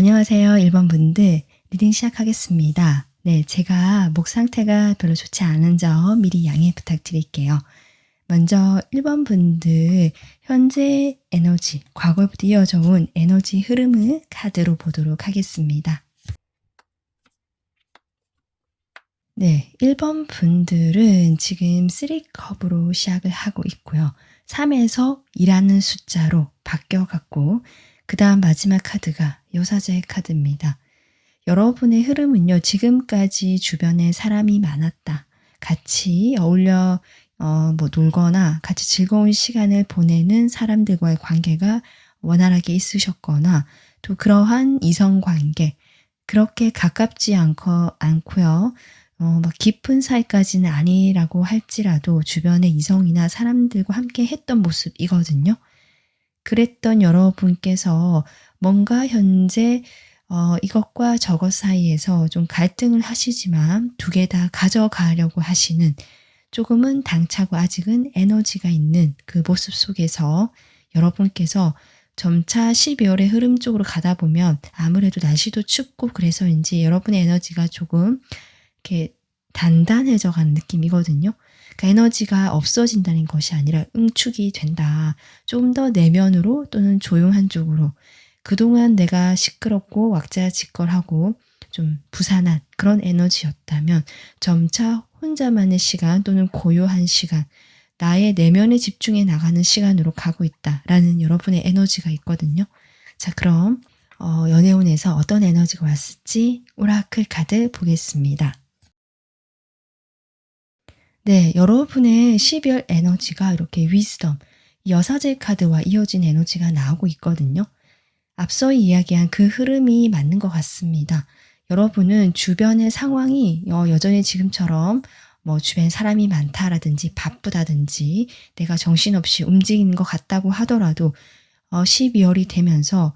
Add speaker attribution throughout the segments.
Speaker 1: 안녕하세요. 1번 분들 리딩 시작하겠습니다. 네, 제가 목 상태가 별로 좋지 않은 점 미리 양해 부탁드릴게요. 먼저 1번 분들 현재 에너지, 과거부터 이어져 온 에너지 흐름을 카드로 보도록 하겠습니다. 네, 1번 분들은 지금 3컵으로 시작을 하고 있고요. 3에서 2라는 숫자로 바뀌어갔고 그 다음 마지막 카드가 여사제의 카드입니다. 여러분의 흐름은요. 지금까지 주변에 사람이 많았다. 같이 어울려 놀거나 같이 즐거운 시간을 보내는 사람들과의 관계가 원활하게 있으셨거나 또 그러한 이성관계 그렇게 가깝지 않고요. 막 깊은 사이까지는 아니라고 할지라도 주변의 이성이나 사람들과 함께 했던 모습이거든요. 그랬던 여러분께서 뭔가 현재 이것과 저것 사이에서 좀 갈등을 하시지만 두 개 다 가져가려고 하시는 조금은 당차고 아직은 에너지가 있는 그 모습 속에서 여러분께서 점차 12월의 흐름 쪽으로 가다 보면 아무래도 날씨도 춥고 그래서인지 여러분의 에너지가 조금 이렇게 단단해져 가는 느낌이거든요. 그러니까 에너지가 없어진다는 것이 아니라 응축이 된다. 좀 더 내면으로 또는 조용한 쪽으로 그동안 내가 시끄럽고 왁자지껄하고 좀 부산한 그런 에너지였다면 점차 혼자만의 시간 또는 고요한 시간, 나의 내면에 집중해 나가는 시간으로 가고 있다라는 여러분의 에너지가 있거든요. 자, 그럼 연애운에서 어떤 에너지가 왔을지 오라클 카드 보겠습니다. 네, 여러분의 12월 에너지가 이렇게 위즈덤, 여사제 카드와 이어진 에너지가 나오고 있거든요. 앞서 이야기한 그 흐름이 맞는 것 같습니다. 여러분은 주변의 상황이 여전히 지금처럼 주변에 사람이 많다라든지 바쁘다든지 내가 정신없이 움직이는 것 같다고 하더라도 12월이 되면서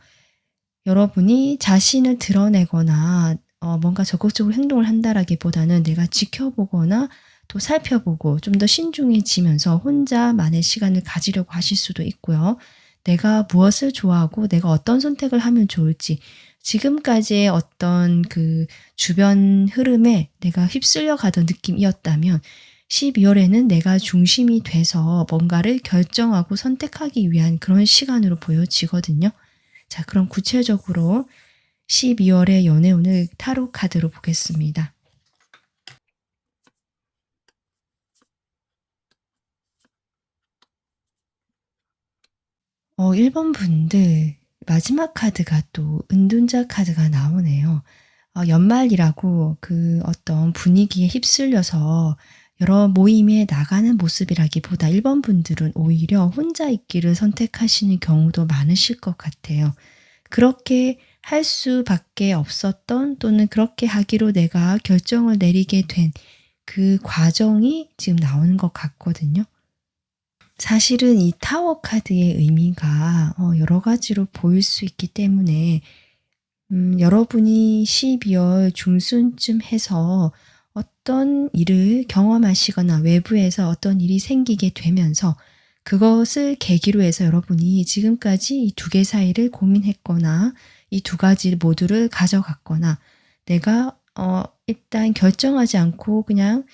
Speaker 1: 여러분이 자신을 드러내거나 뭔가 적극적으로 행동을 한다라기보다는 내가 지켜보거나 또 살펴보고 좀 더 신중해지면서 혼자만의 시간을 가지려고 하실 수도 있고요. 내가 무엇을 좋아하고 내가 어떤 선택을 하면 좋을지 지금까지의 어떤 그 주변 흐름에 내가 휩쓸려 가던 느낌이었다면 12월에는 내가 중심이 돼서 뭔가를 결정하고 선택하기 위한 그런 시간으로 보여지거든요. 자, 그럼 구체적으로 12월의 연애운을 타로 카드로 보겠습니다. 1번 분들 마지막 카드가 또 은둔자 카드가 나오네요. 연말이라고 그 어떤 분위기에 휩쓸려서 여러 모임에 나가는 모습이라기보다 1번 분들은 오히려 혼자 있기를 선택하시는 경우도 많으실 것 같아요. 그렇게 할 수밖에 없었던 또는 그렇게 하기로 내가 결정을 내리게 된 그 과정이 지금 나오는 것 같거든요. 사실은 이 타워 카드의 의미가 여러 가지로 보일 수 있기 때문에 여러분이 12월 중순쯤 해서 어떤 일을 경험하시거나 외부에서 어떤 일이 생기게 되면서 그것을 계기로 해서 여러분이 지금까지 이 두 개 사이를 고민했거나 이 두 가지 모두를 가져갔거나 내가 일단 결정하지 않고 그냥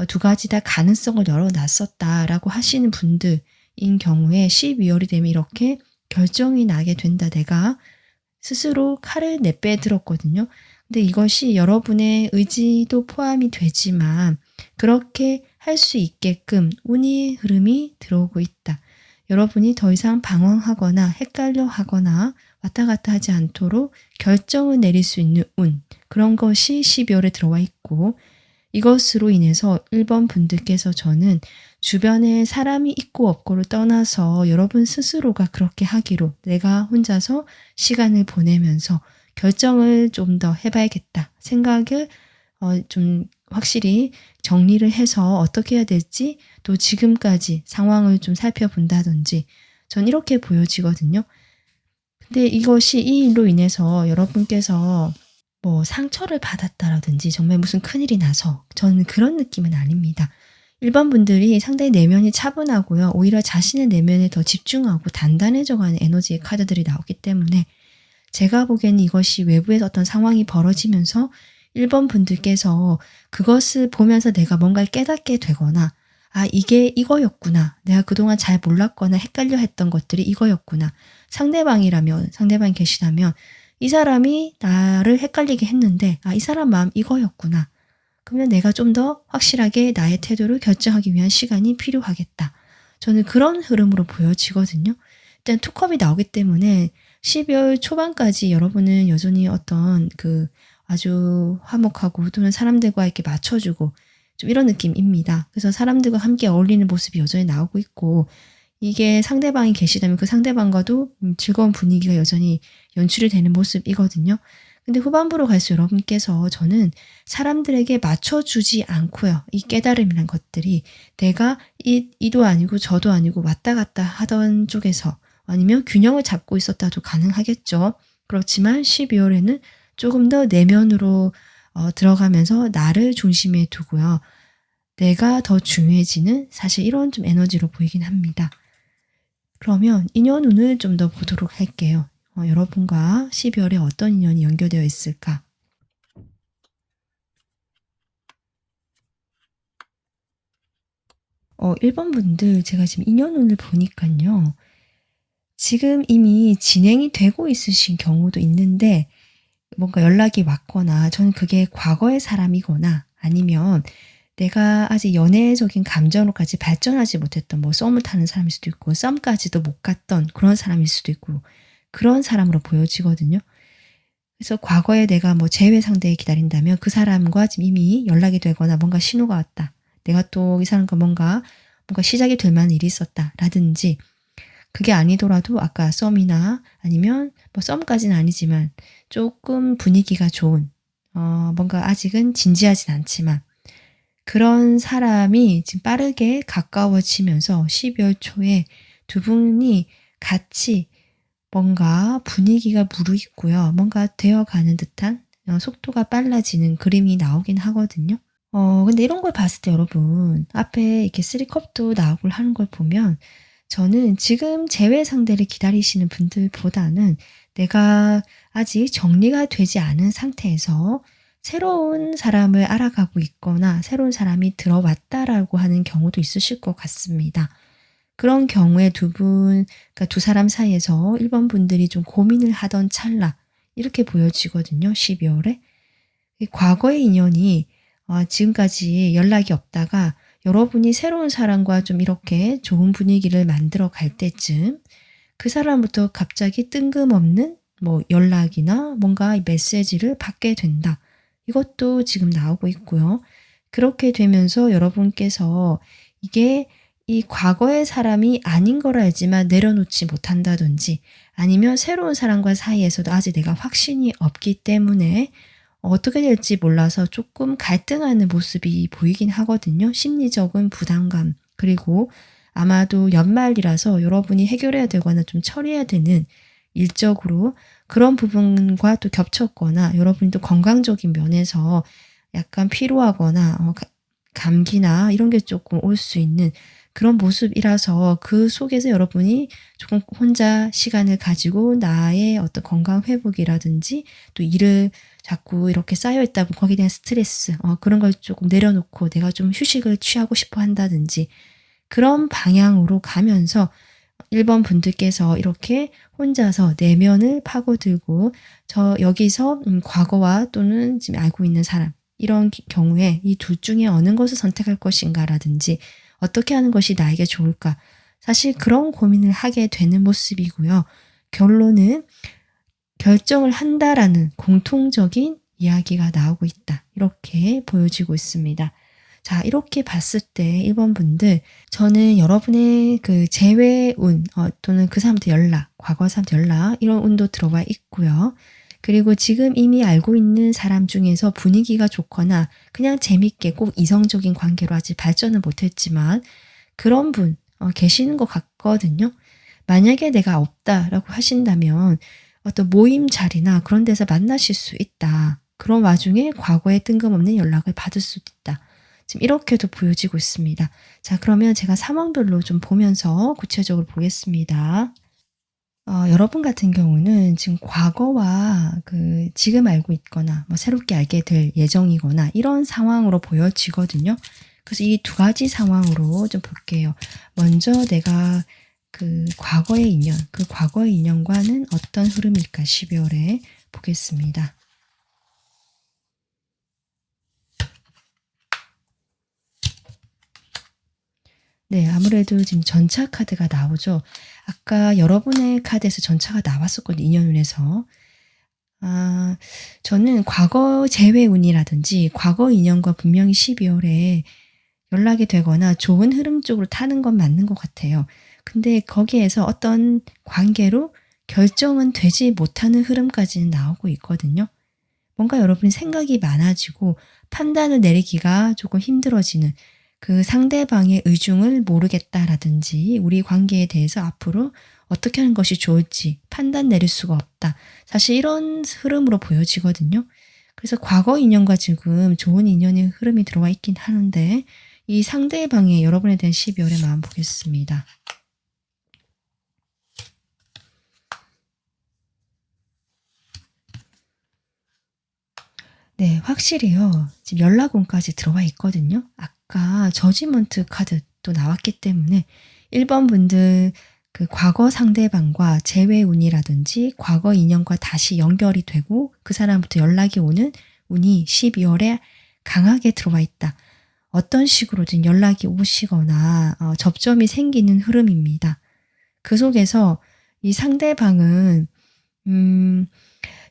Speaker 1: 두 가지 다 가능성을 열어놨었다라고 하시는 분들인 경우에 12월이 되면 이렇게 결정이 나게 된다. 내가 스스로 칼을 내빼들었거든요. 근데 이것이 여러분의 의지도 포함이 되지만 그렇게 할 수 있게끔 운의 흐름이 들어오고 있다. 여러분이 더 이상 방황하거나 헷갈려 하거나 왔다 갔다 하지 않도록 결정을 내릴 수 있는 운, 그런 것이 12월에 들어와 있고 이것으로 인해서 1번 분들께서 저는 주변에 사람이 있고 없고를 떠나서 여러분 스스로가 그렇게 하기로 내가 혼자서 시간을 보내면서 결정을 좀 더 해봐야겠다 생각을 좀 확실히 정리를 해서 어떻게 해야 될지 또 지금까지 상황을 좀 살펴본다든지 전 이렇게 보여지거든요. 근데 이것이 이 일로 인해서 여러분께서 상처를 받았다라든지 정말 무슨 큰일이 나서 저는 그런 느낌은 아닙니다. 1번 분들이 상당히 내면이 차분하고요. 오히려 자신의 내면에 더 집중하고 단단해져가는 에너지의 카드들이 나오기 때문에 제가 보기에는 이것이 외부에서 어떤 상황이 벌어지면서 1번 분들께서 그것을 보면서 내가 뭔가를 깨닫게 되거나 '아 이게 이거였구나. 내가 그동안 잘 몰랐거나 헷갈려 했던 것들이 이거였구나.' 상대방이 계시다면 이 사람이 나를 헷갈리게 했는데 '아 이 사람 마음 이거였구나.' 그러면 내가 좀 더 확실하게 나의 태도를 결정하기 위한 시간이 필요하겠다. 저는 그런 흐름으로 보여지거든요. 일단 투컵이 나오기 때문에 12월 초반까지 여러분은 여전히 어떤 아주 화목하고 또는 사람들과 이렇게 맞춰주고 좀 이런 느낌입니다. 그래서 사람들과 함께 어울리는 모습이 여전히 나오고 있고 이게 상대방이 계시다면 그 상대방과도 즐거운 분위기가 여전히 연출이 되는 모습이거든요. 근데 후반부로 갈수록 여러분께서 저는 사람들에게 맞춰주지 않고요. 이 깨달음이란 것들이 내가 이도 아니고 저도 아니고 왔다 갔다 하던 쪽에서 아니면 균형을 잡고 있었다도 가능하겠죠. 그렇지만 12월에는 조금 더 내면으로 들어가면서 나를 중심에 두고요. 내가 더 중요해지는 사실 이런 좀 에너지로 보이긴 합니다. 그러면 인연운을 좀 더 보도록 할게요. 여러분과 12월에 어떤 인연이 연결되어 있을까? 1번 분들 제가 지금 인연운을 보니깐요. 지금 이미 진행이 되고 있으신 경우도 있는데 뭔가 연락이 왔거나 저는 그게 과거의 사람이거나 아니면 내가 아직 연애적인 감정으로까지 발전하지 못했던 뭐 썸을 타는 사람일 수도 있고 썸까지도 못 갔던 그런 사람일 수도 있고 그런 사람으로 보여지거든요. 그래서 과거에 내가 뭐 재회 상대 기다린다면 그 사람과 지금 이미 연락이 되거나 뭔가 신호가 왔다. 내가 또 이 사람과 뭔가 시작이 될 만한 일이 있었다. 라든지 그게 아니더라도 아까 썸이나 아니면 뭐 썸까지는 아니지만 조금 분위기가 좋은 뭔가 아직은 진지하진 않지만 그런 사람이 지금 빠르게 가까워지면서 12월 초에 두 분이 같이 뭔가 분위기가 무르익고요. 뭔가 되어가는 듯한 속도가 빨라지는 그림이 나오긴 하거든요. 근데 이런 걸 봤을 때 여러분 앞에 이렇게 3컵도 나오고 하는 걸 보면 저는 지금 재회 상대를 기다리시는 분들보다는 내가 아직 정리가 되지 않은 상태에서 새로운 사람을 알아가고 있거나 새로운 사람이 들어왔다라고 하는 경우도 있으실 것 같습니다. 그런 경우에 그러니까 두 사람 사이에서 1번 분들이 좀 고민을 하던 찰나 이렇게 보여지거든요. 12월에. 과거의 인연이 지금까지 연락이 없다가 여러분이 새로운 사람과 좀 이렇게 좋은 분위기를 만들어 갈 때쯤 그 사람부터 갑자기 뜬금없는 뭐 연락이나 뭔가 메시지를 받게 된다. 이것도 지금 나오고 있고요. 그렇게 되면서 여러분께서 이게 이 과거의 사람이 아닌 걸 알지만 내려놓지 못한다든지 아니면 새로운 사람과 사이에서도 아직 내가 확신이 없기 때문에 어떻게 될지 몰라서 조금 갈등하는 모습이 보이긴 하거든요. 심리적인 부담감 그리고 아마도 연말이라서 여러분이 해결해야 되거나 좀 처리해야 되는 일적으로 그런 부분과 또 겹쳤거나 여러분이 또 건강적인 면에서 약간 피로하거나 감기나 이런 게 조금 올 수 있는 그런 모습이라서 그 속에서 여러분이 조금 혼자 시간을 가지고 나의 어떤 건강 회복이라든지 또 일을 자꾸 이렇게 쌓여 있다 보면 거기에 대한 스트레스 그런 걸 조금 내려놓고 내가 좀 휴식을 취하고 싶어 한다든지 그런 방향으로 가면서 1번 분들께서 이렇게 혼자서 내면을 파고들고 여기서 과거와 또는 지금 알고 있는 사람 이런 경우에 이 둘 중에 어느 것을 선택할 것인가라든지 어떻게 하는 것이 나에게 좋을까 사실 그런 고민을 하게 되는 모습이고요. 결론은 결정을 한다라는 공통적인 이야기가 나오고 있다. 이렇게 보여지고 있습니다. 자, 이렇게 봤을 때 1번 분들 저는 여러분의 그 재회운 또는 그 사람한테 연락, 과거 사람한테 연락 이런 운도 들어와 있고요. 그리고 지금 이미 알고 있는 사람 중에서 분위기가 좋거나 그냥 재밌게 꼭 이성적인 관계로 아직 발전은 못했지만 그런 분 계시는 것 같거든요. 만약에 내가 없다라고 하신다면 어떤 모임 자리나 그런 데서 만나실 수 있다. 그런 와중에 과거에 뜬금없는 연락을 받을 수도 있다. 지금 이렇게도 보여지고 있습니다. 자, 그러면 제가 상황별로 좀 보면서 구체적으로 보겠습니다. 여러분 같은 경우는 지금 과거와 지금 알고 있거나 뭐 새롭게 알게 될 예정이거나 이런 상황으로 보여지거든요. 그래서 이 두 가지 상황으로 좀 볼게요. 먼저 내가 과거의 인연, 그 과거의 인연과는 어떤 흐름일까 12월에 보겠습니다. 네, 아무래도 지금 전차 카드가 나오죠. 아까 여러분의 카드에서 전차가 나왔었거든요. 인연운에서. 저는 과거 재회운이라든지 과거 인연과 분명히 12월에 연락이 되거나 좋은 흐름 쪽으로 타는 건 맞는 것 같아요. 근데 거기에서 어떤 관계로 결정은 되지 못하는 흐름까지는 나오고 있거든요. 뭔가 여러분이 생각이 많아지고 판단을 내리기가 조금 힘들어지는 그 상대방의 의중을 모르겠다라든지 우리 관계에 대해서 앞으로 어떻게 하는 것이 좋을지 판단 내릴 수가 없다. 사실 이런 흐름으로 보여지거든요. 그래서 과거 인연과 지금 좋은 인연의 흐름이 들어와 있긴 하는데 이 상대방의 여러분에 대한 12월의 마음 보겠습니다. 네, 확실히요. 지금 연락운까지 들어와 있거든요. 아까 저지먼트 카드도 나왔기 때문에 1번 분들 과거 상대방과 재회운이라든지 과거 인연과 다시 연결이 되고 그 사람부터 연락이 오는 운이 12월에 강하게 들어와 있다. 어떤 식으로든 연락이 오시거나 접점이 생기는 흐름입니다. 그 속에서 이 상대방은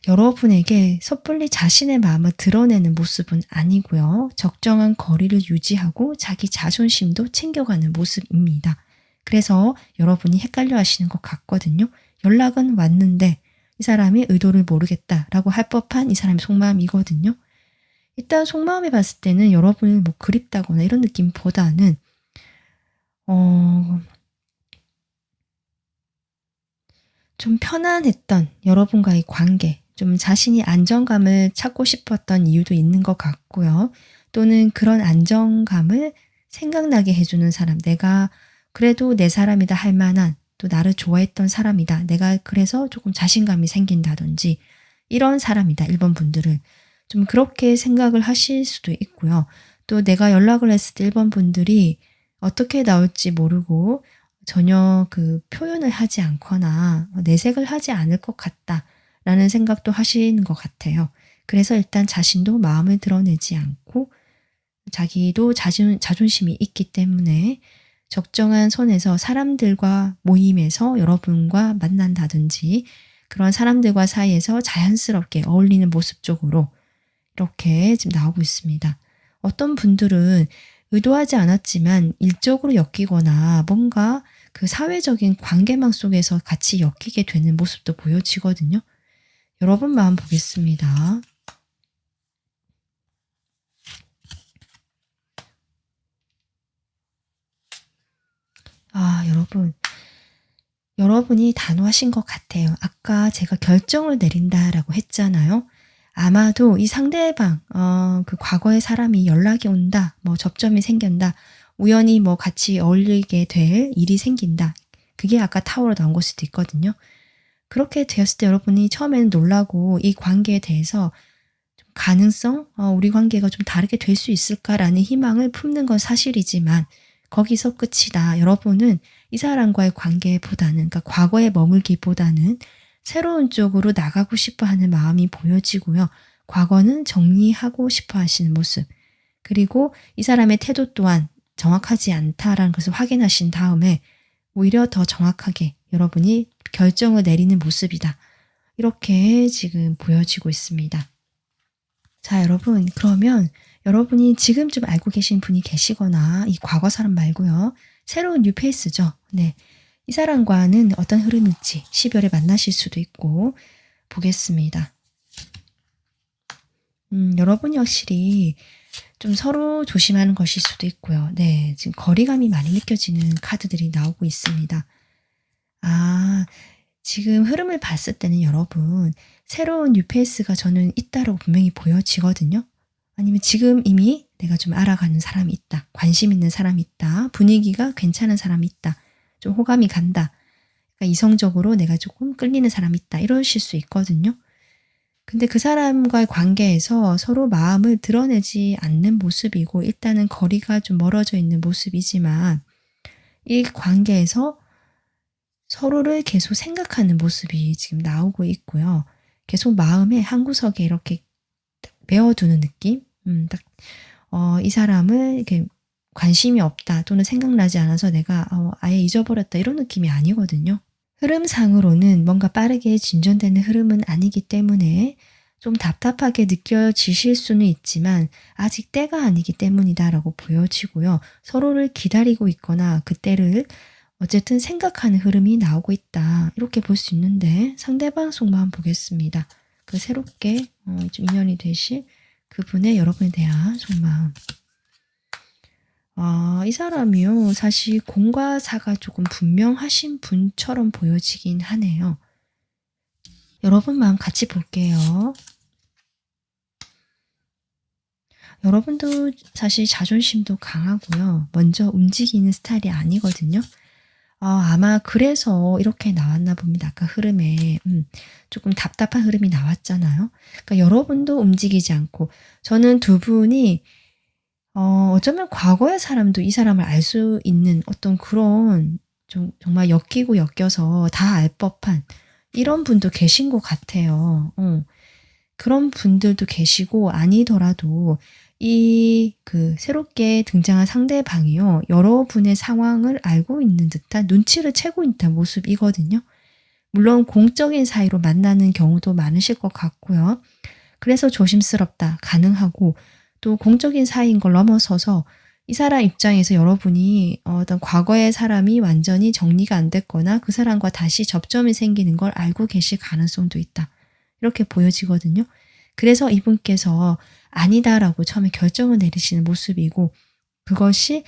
Speaker 1: 여러분에게 섣불리 자신의 마음을 드러내는 모습은 아니고요. 적정한 거리를 유지하고 자기 자존심도 챙겨가는 모습입니다. 그래서 여러분이 헷갈려 하시는 것 같거든요. 연락은 왔는데 이 사람이 의도를 모르겠다라고 할 법한 이 사람의 속마음이거든요. 일단 속마음에 봤을 때는 여러분을 뭐 그립다거나 이런 느낌보다는 좀 편안했던 여러분과의 관계, 좀 자신이 안정감을 찾고 싶었던 이유도 있는 것 같고요. 또는 그런 안정감을 생각나게 해주는 사람, 내가 그래도 내 사람이다 할 만한, 또 나를 좋아했던 사람이다. 내가 그래서 조금 자신감이 생긴다든지 이런 사람이다. 1번 분들을. 좀 그렇게 생각을 하실 수도 있고요. 또 내가 연락을 했을 때 1번 분들이 어떻게 나올지 모르고 전혀 표현을 하지 않거나 내색을 하지 않을 것 같다라는 생각도 하시는 것 같아요. 그래서 일단 자신도 마음을 드러내지 않고 자기도 자존심이 있기 때문에 적정한 선에서 사람들과 모임에서 여러분과 만난다든지 그런 사람들과 사이에서 자연스럽게 어울리는 모습 쪽으로 이렇게 지금 나오고 있습니다. 어떤 분들은 의도하지 않았지만 일적으로 엮이거나 뭔가 사회적인 관계망 속에서 같이 엮이게 되는 모습도 보여지거든요. 여러분 마음 보겠습니다. 여러분이 단호하신 것 같아요. 아까 제가 결정을 내린다라고 했잖아요. 아마도 이 상대방, 과거의 사람이 연락이 온다, 뭐 접점이 생긴다, 우연히 뭐 같이 어울리게 될 일이 생긴다. 그게 아까 타워로 나온 걸 수도 있거든요. 그렇게 되었을 때 여러분이 처음에는 놀라고 이 관계에 대해서 좀 가능성, 우리 관계가 좀 다르게 될 수 있을까라는 희망을 품는 건 사실이지만 거기서 끝이다. 여러분은 이 사람과의 관계보다는, 그러니까 과거에 머물기보다는 새로운 쪽으로 나가고 싶어 하는 마음이 보여지고요. 과거는 정리하고 싶어 하시는 모습. 그리고 이 사람의 태도 또한 정확하지 않다라는 것을 확인하신 다음에 오히려 더 정확하게 여러분이 결정을 내리는 모습이다. 이렇게 지금 보여지고 있습니다. 자, 여러분, 그러면 여러분이 지금쯤 알고 계신 분이 계시거나 이 과거 사람 말고요. 새로운 뉴페이스죠. 네. 이 사람과는 어떤 흐름일지 12월에 만나실 수도 있고 보겠습니다. 여러분이 확실히 좀 서로 조심하는 것일 수도 있고요. 네, 지금 거리감이 많이 느껴지는 카드들이 나오고 있습니다. 지금 흐름을 봤을 때는 여러분 새로운 뉴페이스가 저는 있다라고 분명히 보여지거든요. 아니면 지금 이미 내가 좀 알아가는 사람이 있다. 관심 있는 사람이 있다. 분위기가 괜찮은 사람이 있다. 좀 호감이 간다. 그러니까 이성적으로 내가 조금 끌리는 사람이 있다 이러실 수 있거든요. 근데 그 사람과의 관계에서 서로 마음을 드러내지 않는 모습이고 일단은 거리가 좀 멀어져 있는 모습이지만 이 관계에서 서로를 계속 생각하는 모습이 지금 나오고 있고요. 계속 마음의 한구석에 이렇게 메어두는 느낌? 이 사람을 이렇게 관심이 없다 또는 생각나지 않아서 내가 아예 잊어버렸다 이런 느낌이 아니거든요. 흐름상으로는 뭔가 빠르게 진전되는 흐름은 아니기 때문에 좀 답답하게 느껴지실 수는 있지만 아직 때가 아니기 때문이다라고 보여지고요. 서로를 기다리고 있거나 그때를 어쨌든 생각하는 흐름이 나오고 있다. 이렇게 볼 수 있는데 상대방 속마음 보겠습니다. 그 새롭게 좀 인연이 되실 그분의 여러분에 대한 속마음. 이 사람이요. 사실 공과 사가 조금 분명하신 분처럼 보여지긴 하네요. 여러분 마음 같이 볼게요. 여러분도 사실 자존심도 강하고요. 먼저 움직이는 스타일이 아니거든요. 아마 그래서 이렇게 나왔나 봅니다. 아까 흐름에 조금 답답한 흐름이 나왔잖아요. 그러니까 여러분도 움직이지 않고 저는 두 분이 어쩌면 과거의 사람도 이 사람을 알 수 있는 어떤 그런 좀 정말 엮이고 엮여서 다 알 법한 이런 분도 계신 것 같아요. 그런 분들도 계시고 아니더라도 새롭게 등장한 상대방이요. 여러분의 상황을 알고 있는 듯한 눈치를 채고 있는 모습이거든요. 물론 공적인 사이로 만나는 경우도 많으실 것 같고요. 그래서 조심스럽다, 가능하고 또 공적인 사이인 걸 넘어서서 이 사람 입장에서 여러분이 어떤 과거의 사람이 완전히 정리가 안 됐거나 그 사람과 다시 접점이 생기는 걸 알고 계실 가능성도 있다. 이렇게 보여지거든요. 그래서 이분께서 아니다라고 처음에 결정을 내리시는 모습이고 그것이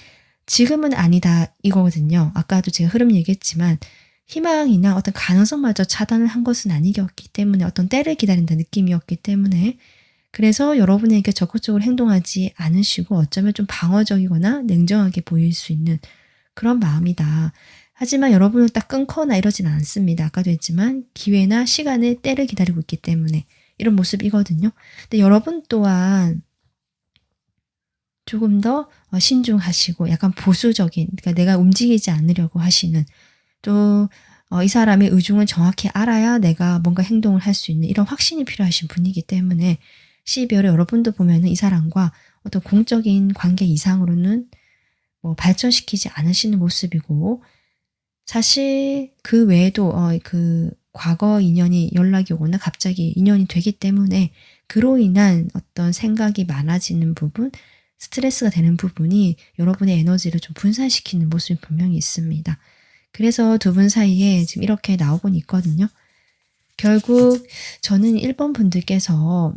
Speaker 1: 지금은 아니다 이거거든요. 아까도 제가 흐름 얘기했지만 희망이나 어떤 가능성마저 차단을 한 것은 아니었기 때문에 어떤 때를 기다린다는 느낌이었기 때문에 그래서 여러분에게 적극적으로 행동하지 않으시고 어쩌면 좀 방어적이거나 냉정하게 보일 수 있는 그런 마음이다. 하지만 여러분을 딱 끊거나 이러진 않습니다. 아까도 했지만 기회나 시간을 때를 기다리고 있기 때문에 이런 모습이거든요. 근데 여러분 또한 조금 더 신중하시고 약간 보수적인 그러니까 내가 움직이지 않으려고 하시는 또 이 사람의 의중을 정확히 알아야 내가 뭔가 행동을 할 수 있는 이런 확신이 필요하신 분이기 때문에 12월에 여러분도 보면은 이 사람과 어떤 공적인 관계 이상으로는 발전시키지 않으시는 모습이고 사실 그 외에도 과거 인연이 연락이 오거나 갑자기 인연이 되기 때문에 그로 인한 어떤 생각이 많아지는 부분, 스트레스가 되는 부분이 여러분의 에너지를 좀 분산시키는 모습이 분명히 있습니다. 그래서 두 분 사이에 지금 이렇게 나오곤 있거든요. 결국 저는 1번 분들께서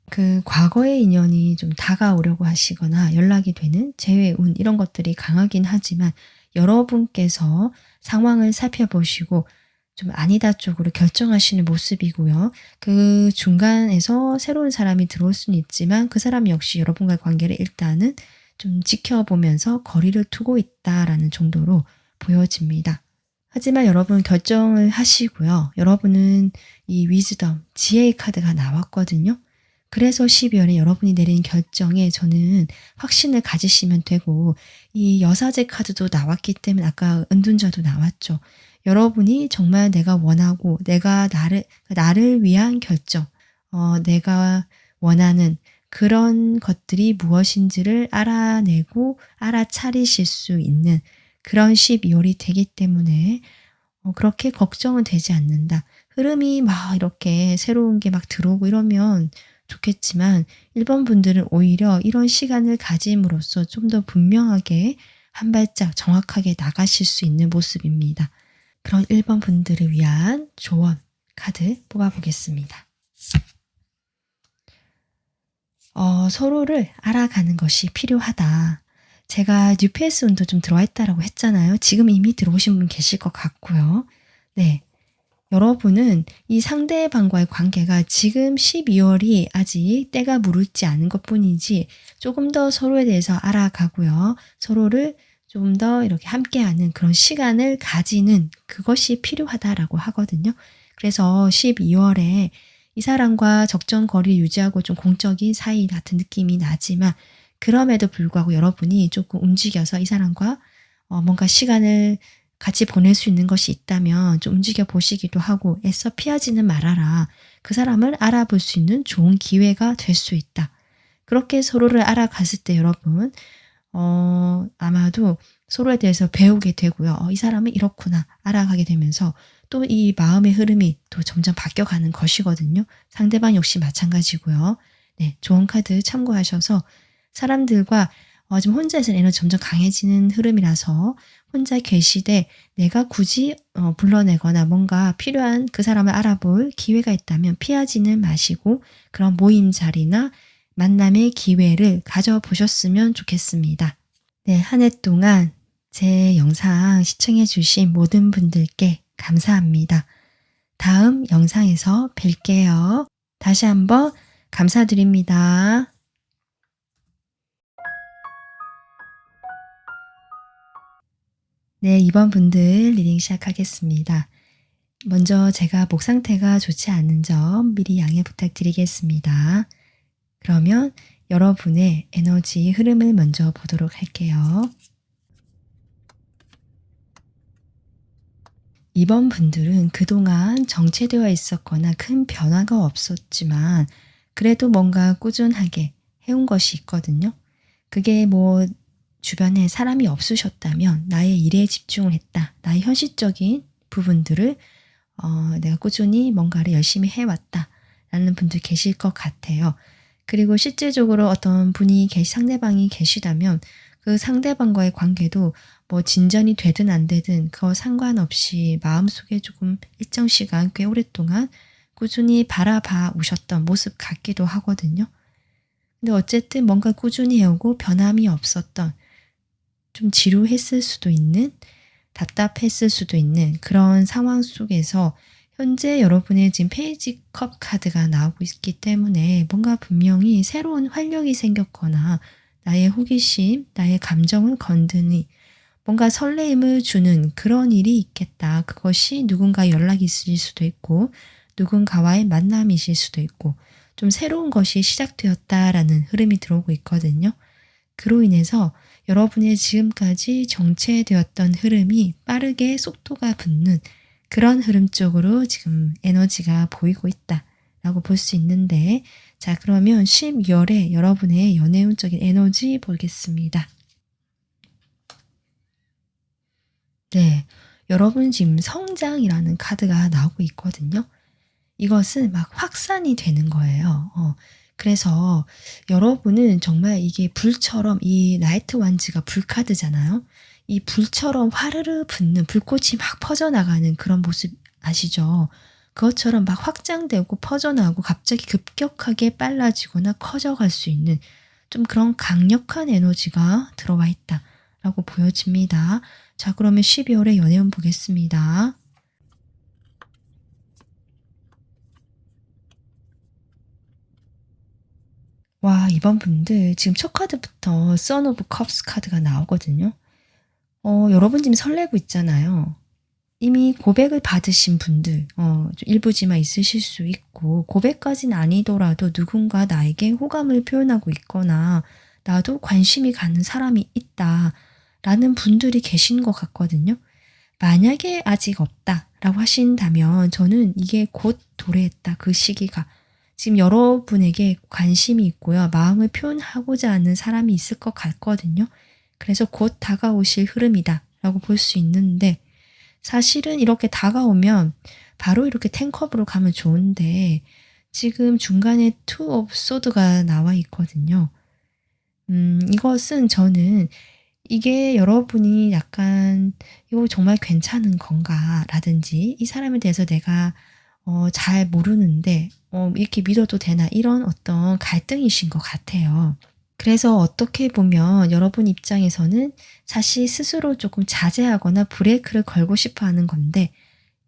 Speaker 1: 그 과거의 인연이 좀 다가오려고 하시거나 연락이 되는 재회운 이런 것들이 강하긴 하지만 여러분께서 상황을 살펴보시고 좀 아니다 쪽으로 결정하시는 모습이고요. 그 중간에서 새로운 사람이 들어올 수는 있지만 그 사람 역시 여러분과의 관계를 일단은 좀 지켜보면서 거리를 두고 있다라는 정도로 보여집니다. 하지만 여러분 결정을 하시고요. 여러분은 이 위즈덤, 지혜의 카드가 나왔거든요. 그래서 12월에 여러분이 내린 결정에 저는 확신을 가지시면 되고 이 여사제 카드도 나왔기 때문에 아까 은둔자도 나왔죠. 여러분이 정말 내가 원하고 내가 나를 위한 결정, 내가 원하는 그런 것들이 무엇인지를 알아내고 알아차리실 수 있는 그런 12월이 되기 때문에 그렇게 걱정은 되지 않는다. 흐름이 막 이렇게 새로운 게 막 들어오고 이러면 좋겠지만 1번 분들은 오히려 이런 시간을 가짐으로써 좀 더 분명하게 한 발짝 정확하게 나가실 수 있는 모습입니다. 그런 1번 분들을 위한 조언 카드 뽑아보겠습니다. 서로를 알아가는 것이 필요하다. 제가 뉴페이스 운도 좀 들어와 있다라고 했잖아요. 지금 이미 들어오신 분 계실 것 같고요. 네. 여러분은 이 상대방과의 관계가 지금 12월이 아직 때가 무르지 않은 것 뿐이지 조금 더 서로에 대해서 알아가고요. 서로를 좀 더 이렇게 함께하는 그런 시간을 가지는 그것이 필요하다라고 하거든요. 그래서 12월에 이 사람과 적정 거리를 유지하고 좀 공적인 사이 같은 느낌이 나지만 그럼에도 불구하고 여러분이 조금 움직여서 이 사람과 뭔가 시간을 같이 보낼 수 있는 것이 있다면 좀 움직여 보시기도 하고 애써 피하지는 말아라. 그 사람을 알아볼 수 있는 좋은 기회가 될 수 있다. 그렇게 서로를 알아갔을 때 여러분 아마도 서로에 대해서 배우게 되고요. 이 사람은 이렇구나 알아가게 되면서 또 이 마음의 흐름이 또 점점 바뀌어가는 것이거든요. 상대방 역시 마찬가지고요. 네, 좋은 카드 참고하셔서 사람들과 지금 혼자 있는 에너지 점점 강해지는 흐름이라서 혼자 계시되 내가 굳이 불러내거나 뭔가 필요한 그 사람을 알아볼 기회가 있다면 피하지는 마시고 그런 모임 자리나 만남의 기회를 가져보셨으면 좋겠습니다. 네, 한 해 동안 제 영상 시청해주신 모든 분들께 감사합니다. 다음 영상에서 뵐게요. 다시 한번 감사드립니다. 네, 2번 분들 리딩 시작하겠습니다. 먼저 제가 목 상태가 좋지 않은 점 미리 양해 부탁드리겠습니다. 그러면 여러분의 에너지 흐름을 먼저 보도록 할게요. 2번 분들은 그동안 정체되어 있었거나 큰 변화가 없었지만 그래도 뭔가 꾸준하게 해온 것이 있거든요. 그게 뭐 주변에 사람이 없으셨다면 나의 일에 집중을 했다. 나의 현실적인 부분들을 내가 꾸준히 뭔가를 열심히 해왔다. 라는 분들 계실 것 같아요. 그리고 실제적으로 어떤 분이 상대방이 계시다면 그 상대방과의 관계도 뭐 진전이 되든 안 되든 그거 상관없이 마음속에 조금 일정 시간 꽤 오랫동안 꾸준히 바라봐 오셨던 모습 같기도 하거든요. 근데 어쨌든 뭔가 꾸준히 해오고 변함이 없었던 좀 지루했을 수도 있는 답답했을 수도 있는 그런 상황 속에서 현재 여러분의 지금 페이지 컵 카드가 나오고 있기 때문에 뭔가 분명히 새로운 활력이 생겼거나 나의 호기심, 나의 감정을 건드니 뭔가 설레임을 주는 그런 일이 있겠다. 그것이 누군가 연락이 있을 수도 있고 누군가와의 만남이실 수도 있고 좀 새로운 것이 시작되었다라는 흐름이 들어오고 있거든요. 그로 인해서 여러분의 지금까지 정체되었던 흐름이 빠르게 속도가 붙는 그런 흐름 쪽으로 지금 에너지가 보이고 있다라고 볼 수 있는데 자 그러면 12월에 여러분의 연애운적인 에너지 보겠습니다. 네, 여러분 지금 성장이라는 카드가 나오고 있거든요. 이것은 막 확산이 되는 거예요. 그래서 여러분은 정말 이게 불처럼 이 나이트 완즈가 불카드잖아요. 이 불처럼 화르르 붙는 불꽃이 막 퍼져나가는 그런 모습 아시죠? 그것처럼 막 확장되고 퍼져나가고 갑자기 급격하게 빨라지거나 커져갈 수 있는 좀 그런 강력한 에너지가 들어와 있다라고 보여집니다. 자, 그러면 12월의 연애운 보겠습니다. 와, 이번 분들 지금 첫 카드부터 Son of Cups 카드가 나오거든요. 여러분 지금 설레고 있잖아요. 이미 고백을 받으신 분들, 좀 일부지만 있으실 수 있고, 고백까지는 아니더라도 누군가 나에게 호감을 표현하고 있거나, 나도 관심이 가는 사람이 있다, 라는 분들이 계신 것 같거든요. 만약에 아직 없다라고 하신다면 저는 이게 곧 도래했다. 그 시기가. 지금 여러분에게 관심이 있고요. 마음을 표현하고자 하는 사람이 있을 것 같거든요. 그래서 곧 다가오실 흐름이다라고 볼 수 있는데 사실은 이렇게 다가오면 바로 이렇게 텐컵으로 가면 좋은데 지금 중간에 투 오브 소드가 나와 있거든요. 이것은 저는 이게 여러분이 약간 '이거 정말 괜찮은 건가?'라든지 '이 사람에 대해서 내가 잘 모르는데 이렇게 믿어도 되나?' 이런 어떤 갈등이신 것 같아요. 그래서 어떻게 보면 여러분 입장에서는 사실 스스로 조금 자제하거나 브레이크를 걸고 싶어 하는 건데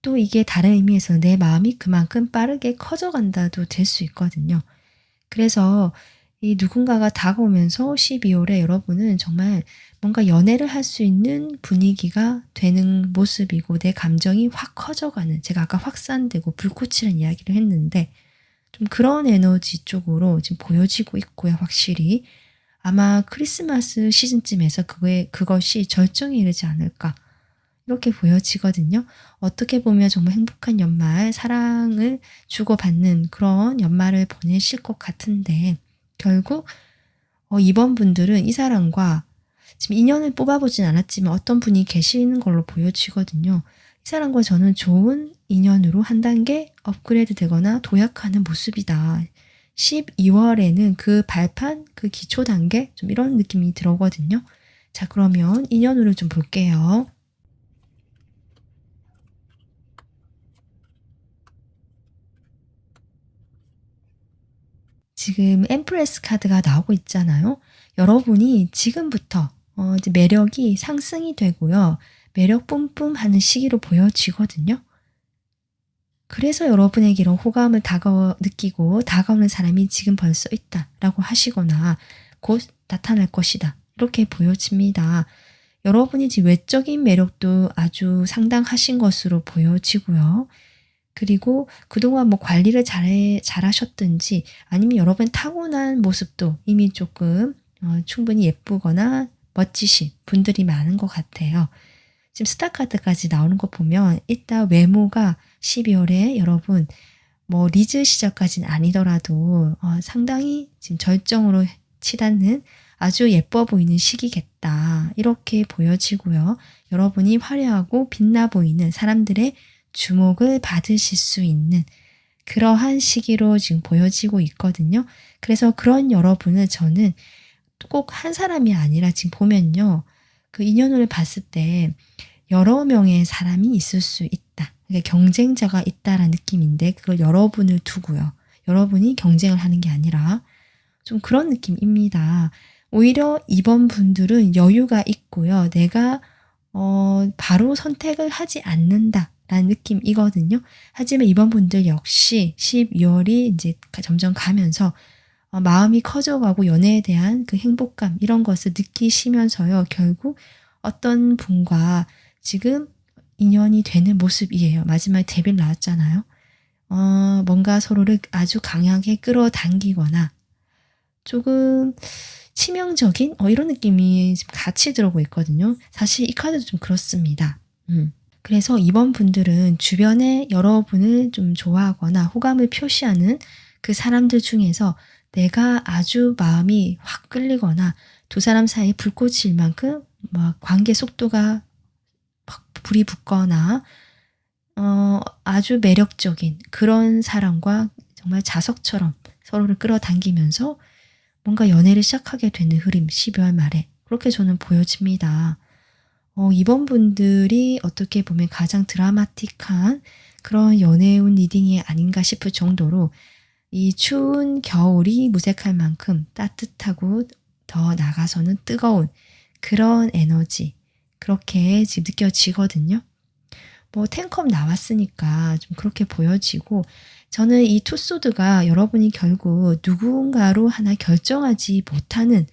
Speaker 1: 또 이게 다른 의미에서 내 마음이 그만큼 빠르게 커져간다도 될 수 있거든요. 그래서 이 누군가가 다가오면서 12월에 여러분은 정말 뭔가 연애를 할 수 있는 분위기가 되는 모습이고 내 감정이 확 커져가는 제가 아까 확산되고 불꽃이라는 이야기를 했는데 좀 그런 에너지 쪽으로 지금 보여지고 있고요. 확실히 아마 크리스마스 시즌쯤에서 그것이 절정에 이르지 않을까 이렇게 보여지거든요. 어떻게 보면 정말 행복한 연말, 사랑을 주고받는 그런 연말을 보내실 것 같은데 결국 이번 분들은 이 사람과 지금 인연을 뽑아보진 않았지만 어떤 분이 계시는 걸로 보여지거든요. 이 사람과 저는 좋은 인연으로 한 단계 업그레이드 되거나 도약하는 모습이다. 12월에는 그 발판, 그 기초 단계 좀 이런 느낌이 들어오거든요. 자, 그러면 인연으로 좀 볼게요. 지금 엠프레스 카드가 나오고 있잖아요. 여러분이 지금부터 이제 매력이 상승이 되고요. 매력 뿜뿜하는 시기로 보여지거든요. 그래서 여러분에게 이런 호감을 느끼고 다가오는 사람이 지금 벌써 있다라고 하시거나 곧 나타날 것이다. 이렇게 보여집니다. 여러분이 지금 외적인 매력도 아주 상당하신 것으로 보여지고요. 그리고 그동안 뭐 관리를 잘하셨든지 아니면 여러분 타고난 모습도 이미 조금 충분히 예쁘거나 멋지신 분들이 많은 것 같아요. 지금 스타 카드까지 나오는 거 보면 일단 외모가 12월에 여러분 뭐 리즈 시절까지는 아니더라도 상당히 지금 절정으로 치닫는 아주 예뻐 보이는 시기겠다. 이렇게 보여지고요. 여러분이 화려하고 빛나 보이는 사람들의 주목을 받으실 수 있는 그러한 시기로 지금 보여지고 있거든요. 그래서 그런 여러분을 저는 꼭 한 사람이 아니라 지금 보면요. 그 인연을 봤을 때 여러 명의 사람이 있을 수 있다. 그러니까 경쟁자가 있다라는 느낌인데 그걸 여러분을 두고요. 여러분이 경쟁을 하는 게 아니라 좀 그런 느낌입니다. 오히려 이번 분들은 여유가 있고요. 내가 바로 선택을 하지 않는다라는 느낌이거든요. 하지만 이번 분들 역시 12월이 이제 점점 가면서 마음이 커져가고 연애에 대한 그 행복감 이런 것을 느끼시면서요. 결국 어떤 분과 지금 인연이 되는 모습이에요. 마지막에 데빌 나왔잖아요. 뭔가 서로를 아주 강하게 끌어당기거나 조금 치명적인 이런 느낌이 지금 같이 들어오고 있거든요. 사실 이 카드도 좀 그렇습니다. 그래서 이번 분들은 주변에 여러분을 좀 좋아하거나 호감을 표시하는 그 사람들 중에서 내가 아주 마음이 확 끌리거나 두 사람 사이에 불꽃일 만큼 막 관계 속도가 막 불이 붙거나 아주 매력적인 그런 사람과 정말 자석처럼 서로를 끌어당기면서 뭔가 연애를 시작하게 되는 흐름 12월 말에 그렇게 저는 보여집니다. 이번 분들이 어떻게 보면 가장 드라마틱한 그런 연애운 리딩이 아닌가 싶을 정도로 이 추운 겨울이 무색할 만큼 따뜻하고 더 나가서는 뜨거운 그런 에너지 그렇게 지금 느껴지거든요. 뭐 텐컵 나왔으니까 좀 그렇게 보여지고 저는 이 투소드가 여러분이 결국 누군가로 하나 결정하지 못하는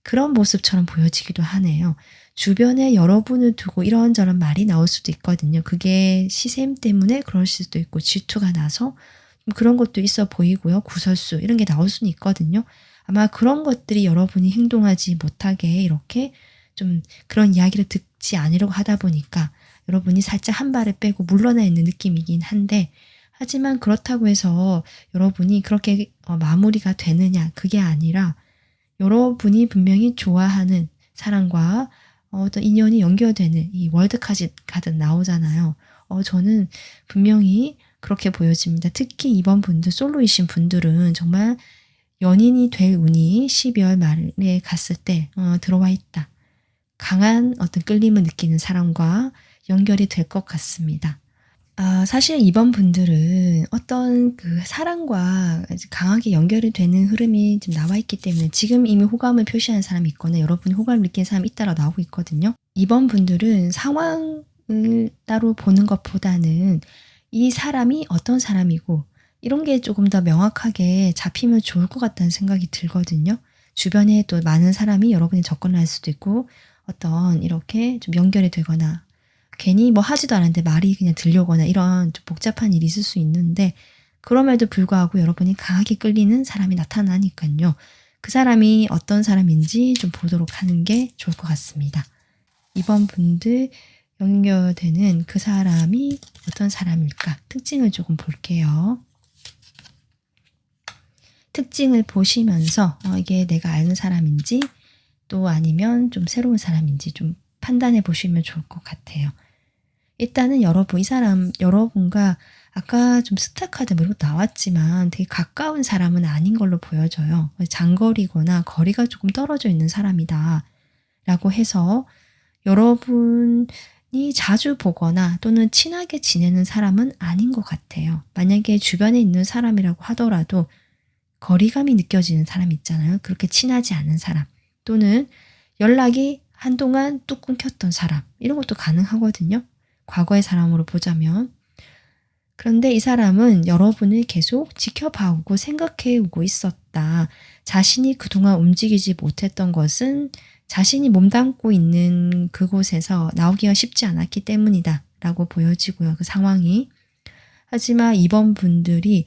Speaker 1: 그런 모습처럼 보여지기도 하네요. 주변에 여러분을 두고 이런저런 말이 나올 수도 있거든요. 그게 시샘 때문에 그럴 수도 있고 질투가 나서 그런 것도 있어 보이고요. 구설수 이런 게 나올 수는 있거든요. 아마 그런 것들이 여러분이 행동하지 못하게 이렇게 좀 그런 이야기를 듣지 않으려고 하다 보니까 여러분이 살짝 한 발을 빼고 물러나 있는 느낌이긴 한데 하지만 그렇다고 해서 여러분이 그렇게 마무리가 되느냐 그게 아니라 여러분이 분명히 좋아하는 사람과 어떤 인연이 연결되는 이 월드 카드 나오잖아요. 저는 분명히 그렇게 보여집니다. 특히 이번 분들 솔로이신 분들은 정말 연인이 될 운이 12월 말에 갔을 때 들어와 있다. 강한 어떤 끌림을 느끼는 사람과 연결이 될 것 같습니다. 사실 이번 분들은 어떤 그 사랑과 강하게 연결이 되는 흐름이 지금 나와 있기 때문에 지금 이미 호감을 표시하는 사람이 있거나 여러분이 호감을 느끼는 사람이 있다라고 나오고 있거든요. 이번 분들은 상황을 따로 보는 것보다는 이 사람이 어떤 사람이고 이런 게 조금 더 명확하게 잡히면 좋을 것 같다는 생각이 들거든요. 주변에 또 많은 사람이 여러분이 접근할 수도 있고 어떤 이렇게 좀 연결이 되거나 괜히 뭐 하지도 않았는데 말이 그냥 들려오거나 이런 좀 복잡한 일이 있을 수 있는데 그럼에도 불구하고 여러분이 강하게 끌리는 사람이 나타나니까요. 그 사람이 어떤 사람인지 좀 보도록 하는 게 좋을 것 같습니다. 이번 분들 연결되는 그 사람이 어떤 사람일까? 특징을 조금 볼게요. 특징을 보시면서 이게 내가 아는 사람인지 또 아니면 좀 새로운 사람인지 좀 판단해 보시면 좋을 것 같아요. 일단은 여러분, 이 사람, 여러분과 아까 좀 스타카드 뭐 이런 거 나왔지만 되게 가까운 사람은 아닌 걸로 보여져요. 장거리거나 거리가 조금 떨어져 있는 사람이다. 라고 해서 여러분이 자주 보거나 또는 친하게 지내는 사람은 아닌 것 같아요. 만약에 주변에 있는 사람이라고 하더라도 거리감이 느껴지는 사람 있잖아요. 그렇게 친하지 않은 사람 또는 연락이 한동안 뚝 끊겼던 사람 이런 것도 가능하거든요. 과거의 사람으로 보자면. 그런데 이 사람은 여러분을 계속 지켜봐오고 생각해오고 있었다. 자신이 그동안 움직이지 못했던 것은 자신이 몸담고 있는 그곳에서 나오기가 쉽지 않았기 때문이다. 라고 보여지고요. 그 상황이. 하지만 이번 분들이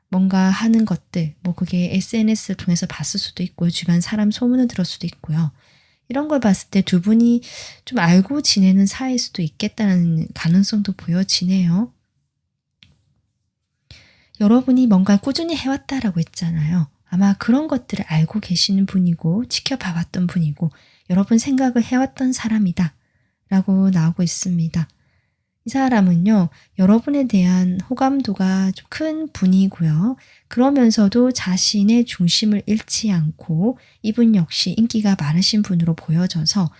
Speaker 1: 뭔가 하는 것들, 뭐 그게 SNS를 통해서 봤을 수도 있고요. 주변 사람 소문을 들을 수도 있고요. 이런 걸 봤을 때 두 분이 좀 알고 지내는 사이일 수도 있겠다는 가능성도 보여지네요. 여러분이 뭔가 꾸준히 해왔다라고 했잖아요. 아마 그런 것들을 알고 계시는 분이고 지켜봐왔던 분이고 여러분 생각을 해왔던 사람이다 라고 나오고 있습니다. 이 사람은요, 여러분에 대한 호감도가 좀 큰 분이고요. 그러면서도 자신의 중심을 잃지 않고 이분 역시 인기가 많으신 분으로 보여져서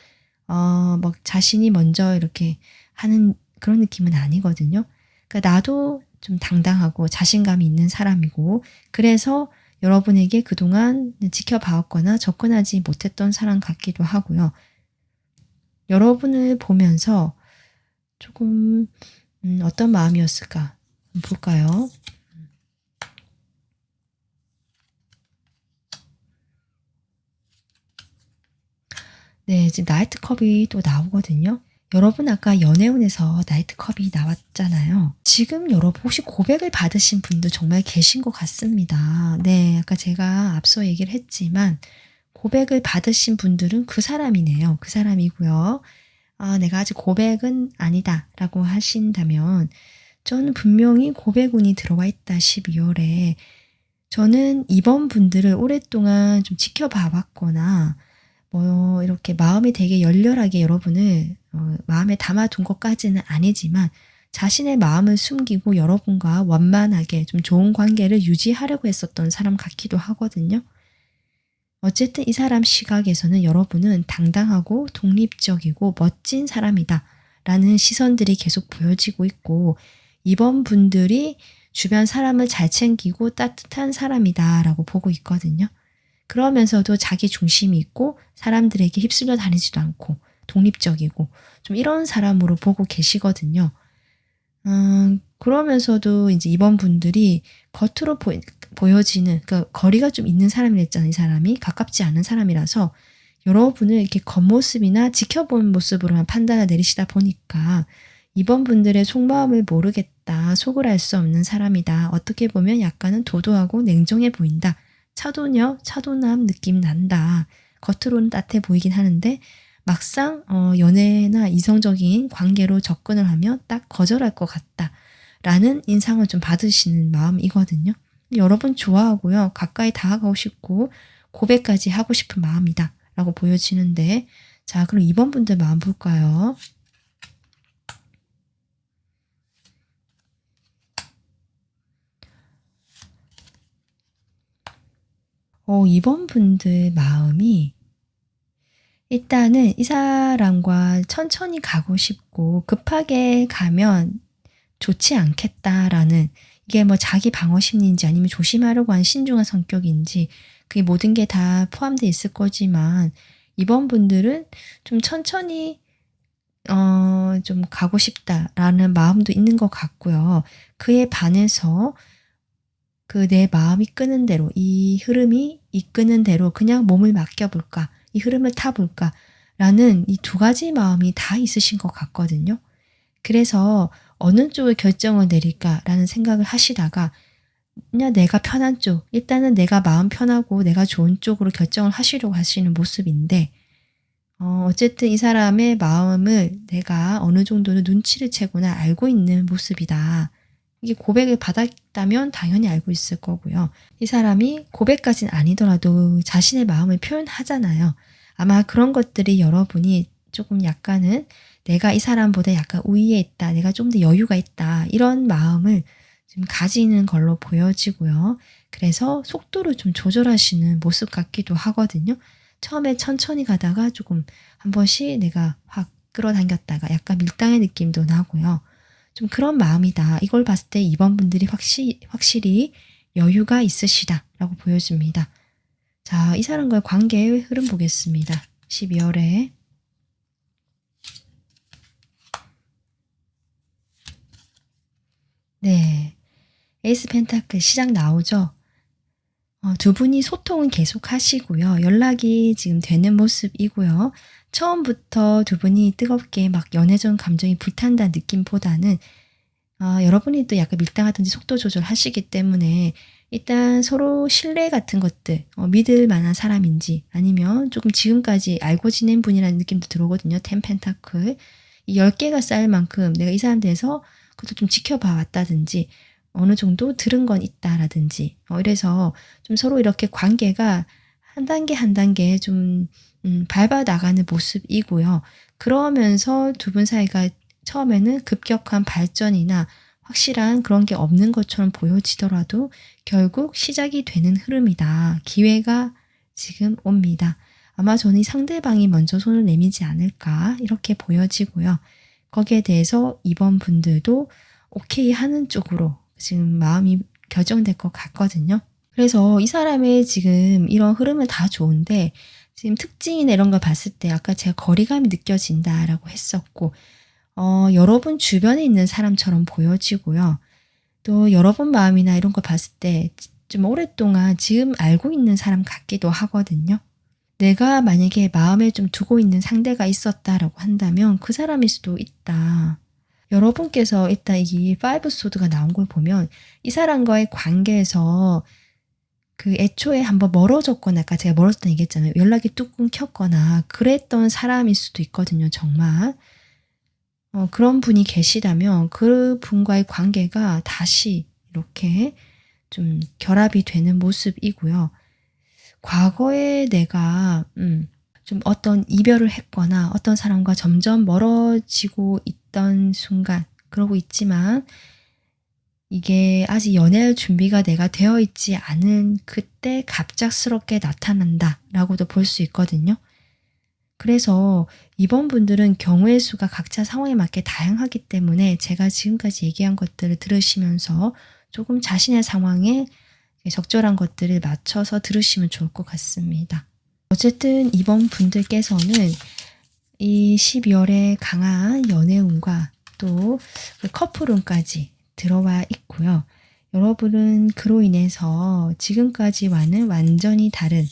Speaker 1: 뭐 자신이 먼저 이렇게 하는 그런 느낌은 아니거든요. 그러니까 나도 좀 당당하고 자신감이 있는 사람이고 그래서 여러분에게 그동안 지켜봐왔거나 접근하지 못했던 사람 같기도 하고요. 여러분을 보면서 조금 어떤 마음이었을까 볼까요? 네, 지금 나이트컵이 또 나오거든요. 여러분 아까 연애운에서 나이트컵이 나왔잖아요. 지금 여러분 혹시 고백을 받으신 분도 정말 계신 것 같습니다. 네, 아까 제가 앞서 얘기를 했지만 고백을 받으신 분들은 그 사람이네요. 그 사람이고요. 내가 아직 고백은 아니다 라고 하신다면 저는 분명히 고백운이 들어와 있다 12월에 저는 이번 분들을 오랫동안 좀 지켜봐 왔거나 뭐 이렇게 마음이 되게 열렬하게 여러분을 마음에 담아둔 것까지는 아니지만 자신의 마음을 숨기고 여러분과 원만하게 좀 좋은 관계를 유지하려고 했었던 사람 같기도 하거든요. 어쨌든 이 사람 시각에서는 여러분은 당당하고 독립적이고 멋진 사람이다 라는 시선들이 계속 보여지고 있고 이번 분들이 주변 사람을 잘 챙기고 따뜻한 사람이다 라고 보고 있거든요. 그러면서도 자기 중심이 있고 사람들에게 휩쓸려 다니지도 않고 독립적이고 좀 이런 사람으로 보고 계시거든요. 그러면서도 이제 이번 분들이 겉으로 보여지는 그러니까 거리가 좀 있는 사람이랬잖아요. 이 사람이 가깝지 않은 사람이라서 여러분을 이렇게 겉모습이나 지켜본 모습으로만 판단을 내리시다 보니까 이번 분들의 속마음을 모르겠다. 속을 알 수 없는 사람이다. 어떻게 보면 약간은 도도하고 냉정해 보인다. 차도녀, 차도남 느낌 난다. 겉으로는 따뜻해 보이긴 하는데 막상 연애나 이성적인 관계로 접근을 하면 딱 거절할 것 같다. 라는 인상을 좀 받으시는 마음이거든요. 여러분 좋아하고요. 가까이 다가가고 싶고 고백까지 하고 싶은 마음이다. 라고 보여지는데 자 그럼 이번 분들 마음 볼까요? 이번 분들 마음이 일단은 이 사람과 천천히 가고 싶고 급하게 가면 좋지 않겠다라는 이게 뭐 자기 방어 심리인지 아니면 조심하려고 하는 신중한 성격인지 그게 모든 게 다 포함되어 있을 거지만 이번 분들은 좀 천천히 좀 가고 싶다라는 마음도 있는 것 같고요. 그에 반해서 그 내 마음이 끄는 대로, 이 흐름이 이끄는 대로 그냥 몸을 맡겨볼까, 이 흐름을 타볼까 라는 이 두 가지 마음이 다 있으신 것 같거든요. 그래서 어느 쪽을 결정을 내릴까라는 생각을 하시다가 그냥 내가 편한 쪽, 일단은 내가 마음 편하고 내가 좋은 쪽으로 결정을 하시려고 하시는 모습인데, 어쨌든 이 사람의 마음을 내가 어느 정도는 눈치를 채거나 알고 있는 모습이다. 이게 고백을 받았다면 당연히 알고 있을 거고요. 이 사람이 고백까지는 아니더라도 자신의 마음을 표현하잖아요. 아마 그런 것들이 여러분이 조금 약간은 내가 이 사람보다 약간 우위에 있다, 내가 좀 더 여유가 있다, 이런 마음을 좀 가지는 걸로 보여지고요. 그래서 속도를 좀 조절하시는 모습 같기도 하거든요. 처음에 천천히 가다가 조금 한 번씩 내가 확 끌어당겼다가 약간 밀당의 느낌도 나고요. 좀 그런 마음이다. 이걸 봤을 때 2번 분들이 확실히 여유가 있으시다라고 보여집니다. 자, 이 사람과의 관계의 흐름 보겠습니다. 12월에 네, 에이스 펜타클 시작 나오죠. 두 분이 소통은 계속 하시고요. 연락이 지금 되는 모습이고요. 처음부터 두 분이 뜨겁게 막 연애적 감정이 불탄다는 느낌보다는 여러분이 또 약간 밀당하든지 속도 조절하시기 때문에 일단 서로 신뢰 같은 것들, 믿을 만한 사람인지 아니면 조금 지금까지 알고 지낸 분이라는 느낌도 들어오거든요. 10 펜타클. 이 10개가 쌓일 만큼 내가 이 사람에 대해서 그것도 좀 지켜봐 왔다든지 어느 정도 들은 건 있다라든지 이래서 좀 서로 이렇게 관계가 한 단계 한 단계 좀 밟아 나가는 모습이고요. 그러면서 두 분 사이가 처음에는 급격한 발전이나 확실한 그런 게 없는 것처럼 보여지더라도 결국 시작이 되는 흐름이다. 기회가 지금 옵니다. 아마 저는 상대방이 먼저 손을 내밀지 않을까 이렇게 보여지고요. 거기에 대해서 2번 분들도 오케이 하는 쪽으로 지금 마음이 결정될 것 같거든요. 그래서 이 사람의 지금 이런 흐름은 다 좋은데 지금 특징이나 이런 걸 봤을 때 아까 제가 거리감이 느껴진다라고 했었고 여러분 주변에 있는 사람처럼 보여지고요. 또 여러분 마음이나 이런 거 봤을 때 좀 오랫동안 지금 알고 있는 사람 같기도 하거든요. 내가 만약에 마음에 좀 두고 있는 상대가 있었다라고 한다면 그 사람일 수도 있다. 여러분께서 일단 이 5 소드가 나온 걸 보면 이 사람과의 관계에서 그 애초에 한번 멀어졌거나 아까 제가 멀어졌다는 얘기했잖아요. 연락이 뚝 끊겼거나 그랬던 사람일 수도 있거든요. 정말. 그런 분이 계시다면 그 분과의 관계가 다시 이렇게 좀 결합이 되는 모습이고요. 과거에 내가 좀 어떤 이별을 했거나 어떤 사람과 점점 멀어지고 있던 순간 그러고 있지만 이게 아직 연애할 준비가 내가 되어 있지 않은 그때 갑작스럽게 나타난다라고도 볼 수 있거든요. 그래서 이번 분들은 경우의 수가 각자 상황에 맞게 다양하기 때문에 제가 지금까지 얘기한 것들을 들으시면서 조금 자신의 상황에 적절한 것들을 맞춰서 들으시면 좋을 것 같습니다. 어쨌든 이번 분들께서는 이 12월에 강한 연애운과 또 커플운까지 들어와 있고요. 여러분은 그로 인해서 지금까지와는 완전히 다른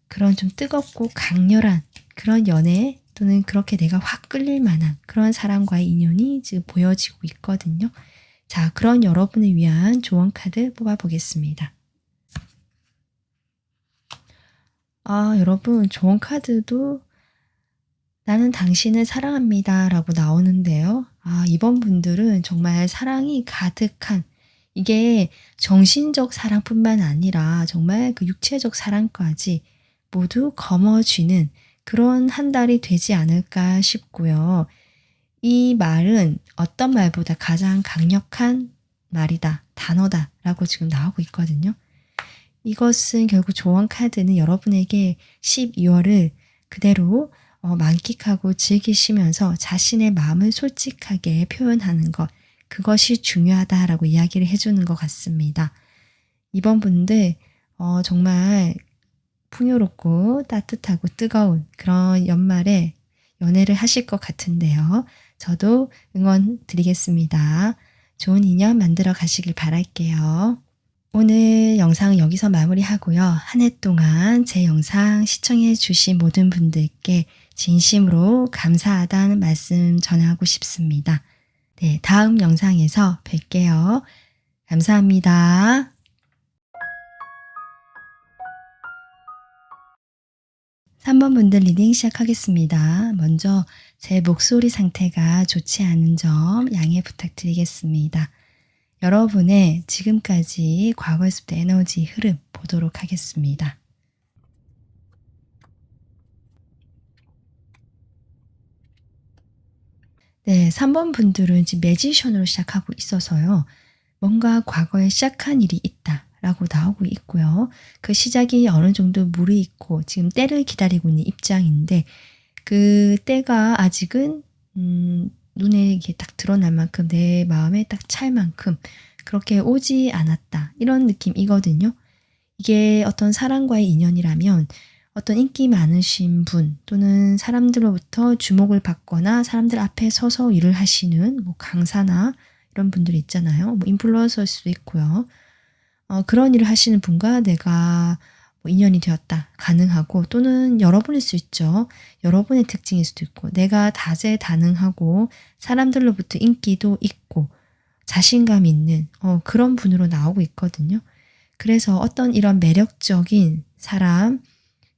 Speaker 1: 그런 좀 뜨겁고 강렬한 그런 연애 또는 그렇게 내가 확 끌릴 만한 그런 사람과의 인연이 지금 보여지고 있거든요. 자, 그런 여러분을 위한 조언 카드 뽑아보겠습니다. 여러분 조언 카드도 나는 당신을 사랑합니다 라고 나오는데요. 이번 분들은 정말 사랑이 가득한 이게 정신적 사랑뿐만 아니라 정말 그 육체적 사랑까지 모두 거머쥐는 그런 한 달이 되지 않을까 싶고요. 이 말은 어떤 말보다 가장 강력한 말이다, 단어다 라고 지금 나오고 있거든요. 이것은 결국 조언 카드는 여러분에게 12월을 그대로 만끽하고 즐기시면서 자신의 마음을 솔직하게 표현하는 것, 그것이 중요하다라고 이야기를 해주는 것 같습니다. 이번 분들 정말 풍요롭고 따뜻하고 뜨거운 그런 연말에 연애를 하실 것 같은데요. 저도 응원 드리겠습니다. 좋은 인연 만들어 가시길 바랄게요. 오늘 영상은 여기서 마무리하고요. 한 해 동안 제 영상 시청해 주신 모든 분들께 진심으로 감사하다는 말씀 전하고 싶습니다. 네, 다음 영상에서 뵐게요. 감사합니다. 3번 분들 리딩 시작하겠습니다. 먼저 제 목소리 상태가 좋지 않은 점 양해 부탁드리겠습니다. 여러분의 지금까지 과거에서부터 에너지 흐름 보도록 하겠습니다. 네, 3번 분들은 지금 매지션으로 시작하고 있어서요. 뭔가 과거에 시작한 일이 있다라고 나오고 있고요. 그 시작이 어느 정도 무리 있고 지금 때를 기다리고 있는 입장인데 그 때가 아직은 눈에 이게 딱 드러날 만큼 내 마음에 딱 찰 만큼 그렇게 오지 않았다. 이런 느낌이거든요. 이게 어떤 사람과의 인연이라면 어떤 인기 많으신 분 또는 사람들로부터 주목을 받거나 사람들 앞에 서서 일을 하시는 뭐 강사나 이런 분들이 있잖아요. 뭐 인플루언서일 수도 있고요. 그런 일을 하시는 분과 내가 뭐 인연이 되었다. 가능하고 또는 여러분일 수 있죠. 여러분의 특징일 수도 있고 내가 다재다능하고 사람들로부터 인기도 있고 자신감 있는 그런 분으로 나오고 있거든요. 그래서 어떤 이런 매력적인 사람,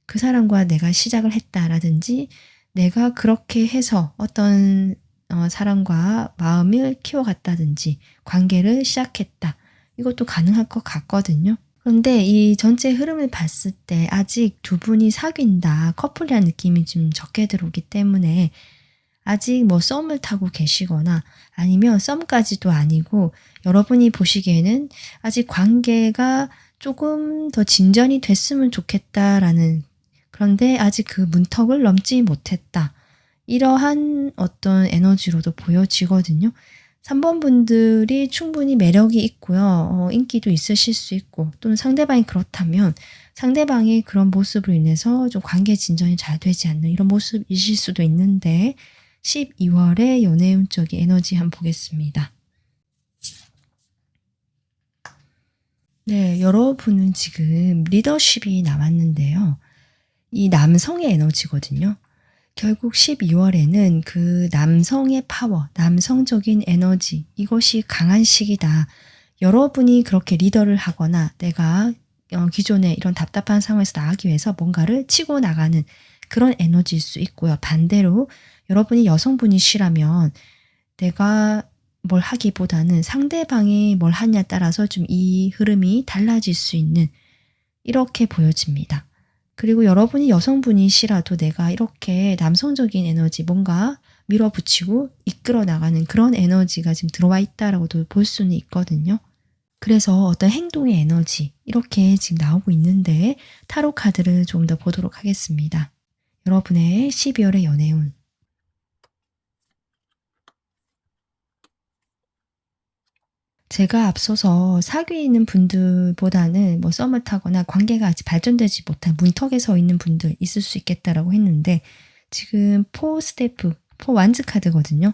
Speaker 1: 그 사람과 내가 시작을 했다라든지 내가 그렇게 해서 어떤 사람과 마음을 키워갔다든지 관계를 시작했다. 이것도 가능할 것 같거든요. 그런데 이 전체 흐름을 봤을 때 아직 두 분이 사귄다, 커플이라는 느낌이 좀 적게 들어오기 때문에 아직 뭐 썸을 타고 계시거나 아니면 썸까지도 아니고 여러분이 보시기에는 아직 관계가 조금 더 진전이 됐으면 좋겠다라는, 그런데 아직 그 문턱을 넘지 못했다. 이러한 어떤 에너지로도 보여지거든요. 3번 분들이 충분히 매력이 있고요. 인기도 있으실 수 있고 또는 상대방이 그렇다면 상대방의 그런 모습으로 인해서 좀 관계 진전이 잘 되지 않는 이런 모습이실 수도 있는데 12월의 연애운적인 에너지 한번 보겠습니다. 네, 여러분은 지금 리더십이 나왔는데요. 이 남성의 에너지거든요. 결국 12월에는 그 남성의 파워, 남성적인 에너지, 이것이 강한 시기다. 여러분이 그렇게 리더를 하거나 내가 기존에 이런 답답한 상황에서 나가기 위해서 뭔가를 치고 나가는 그런 에너지일 수 있고요. 반대로 여러분이 여성분이시라면 내가 뭘 하기보다는 상대방이 뭘 하냐에 따라서 좀 이 흐름이 달라질 수 있는, 이렇게 보여집니다. 그리고 여러분이 여성분이시라도 내가 이렇게 남성적인 에너지 뭔가 밀어붙이고 이끌어 나가는 그런 에너지가 지금 들어와 있다라고도 볼 수는 있거든요. 그래서 어떤 행동의 에너지 이렇게 지금 나오고 있는데 타로 카드를 좀 더 보도록 하겠습니다. 여러분의 12월의 연애운. 제가 앞서서 사귀는 분들보다는 뭐 썸을 타거나 관계가 아직 발전되지 못한 문턱에 서 있는 분들 있을 수 있겠다라고 했는데 지금 4 스태프, 4 완즈 카드거든요.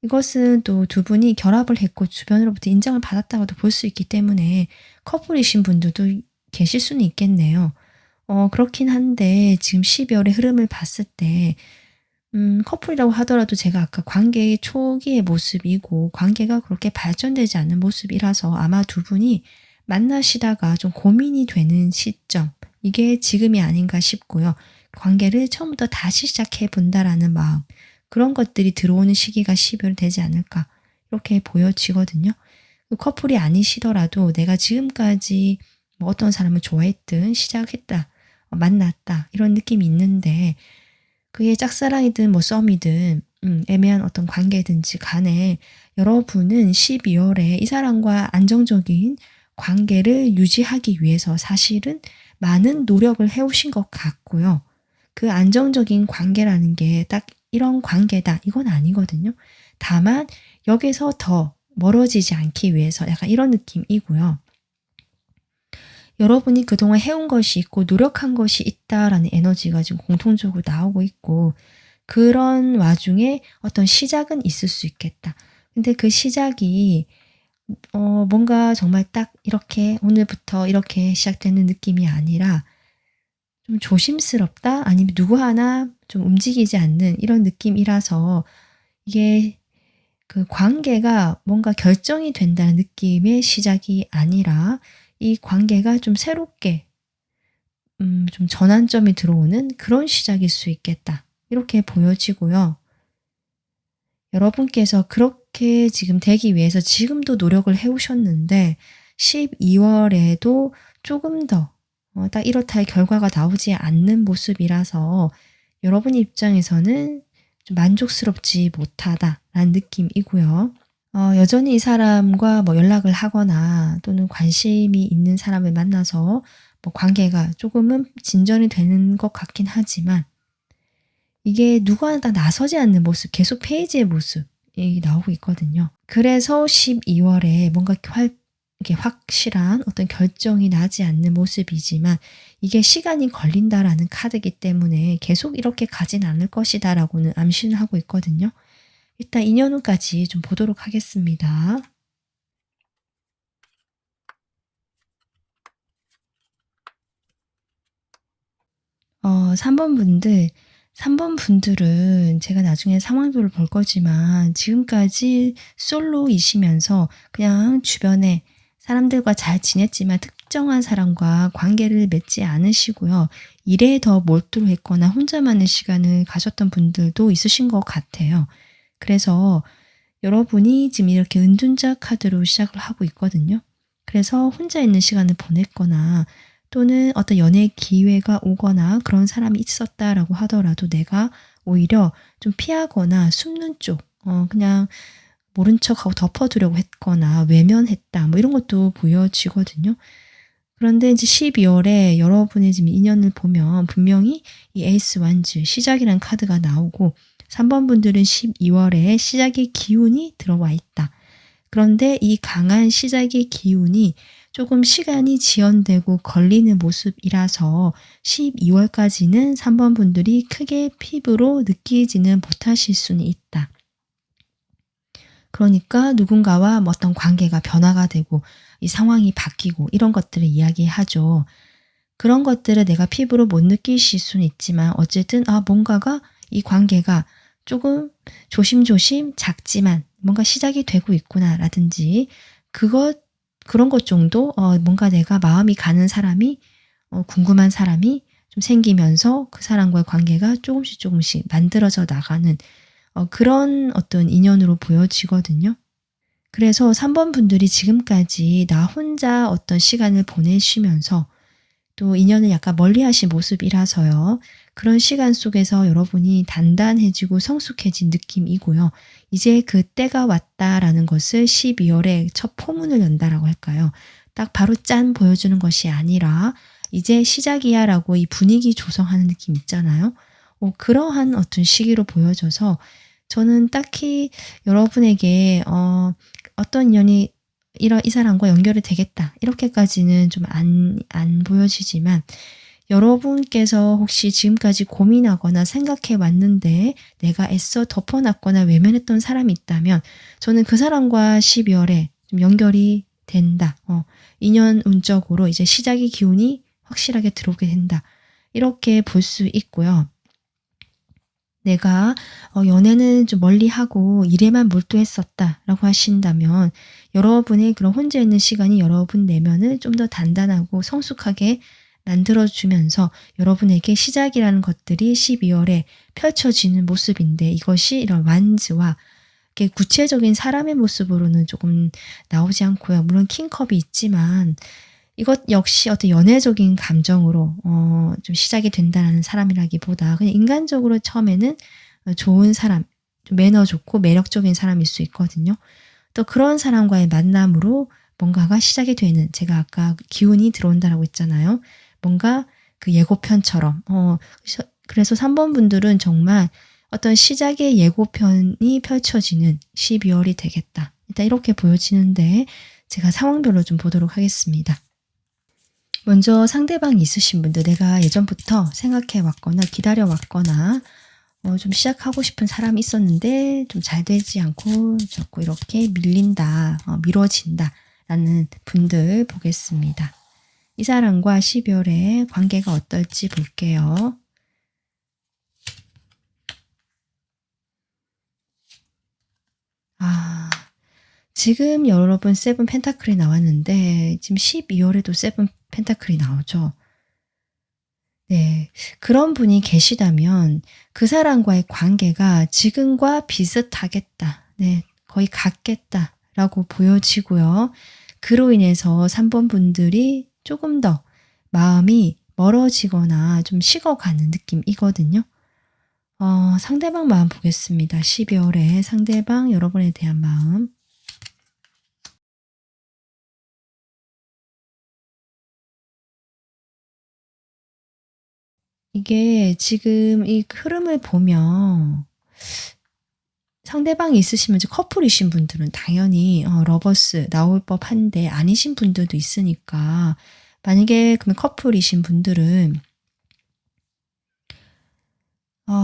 Speaker 1: 이것은 또 두 분이 결합을 했고 주변으로부터 인정을 받았다고도 볼 수 있기 때문에 커플이신 분들도 계실 수는 있겠네요. 그렇긴 한데 지금 12월의 흐름을 봤을 때 커플이라고 하더라도 제가 아까 관계의 초기의 모습이고 관계가 그렇게 발전되지 않는 모습이라서 아마 두 분이 만나시다가 좀 고민이 되는 시점, 이게 지금이 아닌가 싶고요. 관계를 처음부터 다시 시작해 본다라는 마음, 그런 것들이 들어오는 시기가 12월 되지 않을까 이렇게 보여지거든요. 그 커플이 아니시더라도 내가 지금까지 뭐 어떤 사람을 좋아했든 시작했다, 만났다 이런 느낌이 있는데 그게 짝사랑이든 뭐 썸이든 애매한 어떤 관계든지 간에 여러분은 12월에 이 사람과 안정적인 관계를 유지하기 위해서 사실은 많은 노력을 해오신 것 같고요. 그 안정적인 관계라는 게 딱 이런 관계다 이건 아니거든요. 다만 여기서 더 멀어지지 않기 위해서 약간 이런 느낌이고요. 여러분이 그동안 해온 것이 있고 노력한 것이 있다라는 에너지가 지금 공통적으로 나오고 있고 그런 와중에 어떤 시작은 있을 수 있겠다. 근데 그 시작이 뭔가 정말 딱 이렇게 오늘부터 이렇게 시작되는 느낌이 아니라 좀 조심스럽다? 아니면 누구 하나 좀 움직이지 않는 이런 느낌이라서 이게 그 관계가 뭔가 결정이 된다는 느낌의 시작이 아니라 이 관계가 좀 새롭게 좀 전환점이 들어오는 그런 시작일 수 있겠다. 이렇게 보여지고요. 여러분께서 그렇게 지금 되기 위해서 지금도 노력을 해오셨는데 12월에도 조금 더 딱 이렇다의 결과가 나오지 않는 모습이라서 여러분 입장에서는 좀 만족스럽지 못하다라는 느낌이고요. 여전히 이 사람과 뭐 연락을 하거나 또는 관심이 있는 사람을 만나서 뭐 관계가 조금은 진전이 되는 것 같긴 하지만 이게 누구나 나서지 않는 모습, 계속 페이지의 모습이 나오고 있거든요. 그래서 12월에 뭔가 이게 확실한 어떤 결정이 나지 않는 모습이지만 이게 시간이 걸린다라는 카드이기 때문에 계속 이렇게 가진 않을 것이다라고는 암시는 하고 있거든요. 일단 2년 후까지 좀 보도록 하겠습니다. 3번 분들, 3번 분들은 제가 나중에 상황별로 볼 거지만 지금까지 솔로이시면서 그냥 주변에 사람들과 잘 지냈지만 특정한 사람과 관계를 맺지 않으시고요. 일에 더 몰두했거나 혼자만의 시간을 가졌던 분들도 있으신 것 같아요. 그래서 여러분이 지금 이렇게 은둔자 카드로 시작을 하고 있거든요. 그래서 혼자 있는 시간을 보냈거나 또는 어떤 연애 기회가 오거나 그런 사람이 있었다라고 하더라도 내가 오히려 좀 피하거나 숨는 쪽, 그냥 모른 척하고 덮어두려고 했거나 외면했다, 뭐 이런 것도 보여지거든요. 그런데 이제 12월에 여러분의 지금 인연을 보면 분명히 이 에이스 완즈, 시작이라는 카드가 나오고 3번 분들은 12월에 시작의 기운이 들어와 있다. 그런데 이 강한 시작의 기운이 조금 시간이 지연되고 걸리는 모습이라서 12월까지는 3번 분들이 크게 피부로 느끼지는 못하실 수는 있다. 그러니까 누군가와 뭐 어떤 관계가 변화가 되고 이 상황이 바뀌고 이런 것들을 이야기하죠. 그런 것들을 내가 피부로 못 느끼실 수는 있지만 어쨌든 뭔가가 이 관계가 조금 조심조심 작지만 뭔가 시작이 되고 있구나라든지 그런 것 정도 뭔가 내가 마음이 가는 사람이 궁금한 사람이 좀 생기면서 그 사람과의 관계가 조금씩 만들어져 나가는 그런 어떤 인연으로 보여지거든요. 그래서 3번 분들이 지금까지 나 혼자 어떤 시간을 보내시면서 또 인연을 약간 멀리하신 모습이라서요. 그런 시간 속에서 여러분이 단단해지고 성숙해진 느낌이고요. 이제 그 때가 왔다라는 것을 12월에 첫 포문을 연다라고 할까요? 딱 바로 짠 보여주는 것이 아니라 이제 시작이야 라고 이 분위기 조성하는 느낌 있잖아요. 그러한 어떤 시기로 보여져서 저는 딱히 여러분에게 어떤 인연이 이 사람과 연결이 되겠다. 이렇게까지는 좀 안 보여지지만 여러분께서 혹시 지금까지 고민하거나 생각해 왔는데 내가 애써 덮어놨거나 외면했던 사람이 있다면 저는 그 사람과 12월에 좀 연결이 된다. 인연 운적으로 이제 시작의 기운이 확실하게 들어오게 된다. 이렇게 볼 수 있고요. 내가 연애는 좀 멀리하고 일에만 몰두했었다라고 하신다면 여러분의 그런 혼자 있는 시간이 여러분 내면을 좀 더 단단하고 성숙하게 만들어주면서 여러분에게 시작이라는 것들이 12월에 펼쳐지는 모습인데 이것이 이런 완즈와 이렇게 구체적인 사람의 모습으로는 조금 나오지 않고요. 물론 킹컵이 있지만 이것 역시 어떤 연애적인 감정으로 좀 시작이 된다는 사람이라기보다 그냥 인간적으로 처음에는 좋은 사람, 좀 매너 좋고 매력적인 사람일 수 있거든요. 또 그런 사람과의 만남으로 뭔가가 시작이 되는 제가 아까 기운이 들어온다라고 했잖아요. 뭔가 그 예고편처럼 그래서 3번 분들은 정말 어떤 시작의 예고편이 펼쳐지는 12월이 되겠다. 일단 이렇게 보여지는데 제가 상황별로 좀 보도록 하겠습니다. 먼저 상대방이 있으신 분들, 내가 예전부터 생각해 왔거나 기다려 왔거나 좀 시작하고 싶은 사람이 있었는데 좀 잘 되지 않고 자꾸 이렇게 밀린다, 미뤄진다 라는 분들 보겠습니다. 이 사람과 12월에 관계가 어떨지 볼게요. 지금 여러분 세븐 펜타클이 나왔는데 지금 12월에도 세븐 펜타클이 나오죠. 네, 그런 분이 계시다면 그 사람과의 관계가 지금과 비슷하겠다. 네, 거의 같겠다라고 보여지고요. 그로 인해서 3번 분들이 조금 더 마음이 멀어지거나 좀 식어가는 느낌이거든요. 상대방 마음 보겠습니다. 12월에 상대방 여러분에 대한 마음. 이게 지금 이 흐름을 보면 상대방이 있으시면 이제 커플이신 분들은 당연히 러버스 나올 법한데 아니신 분들도 있으니까 만약에 그러면 커플이신 분들은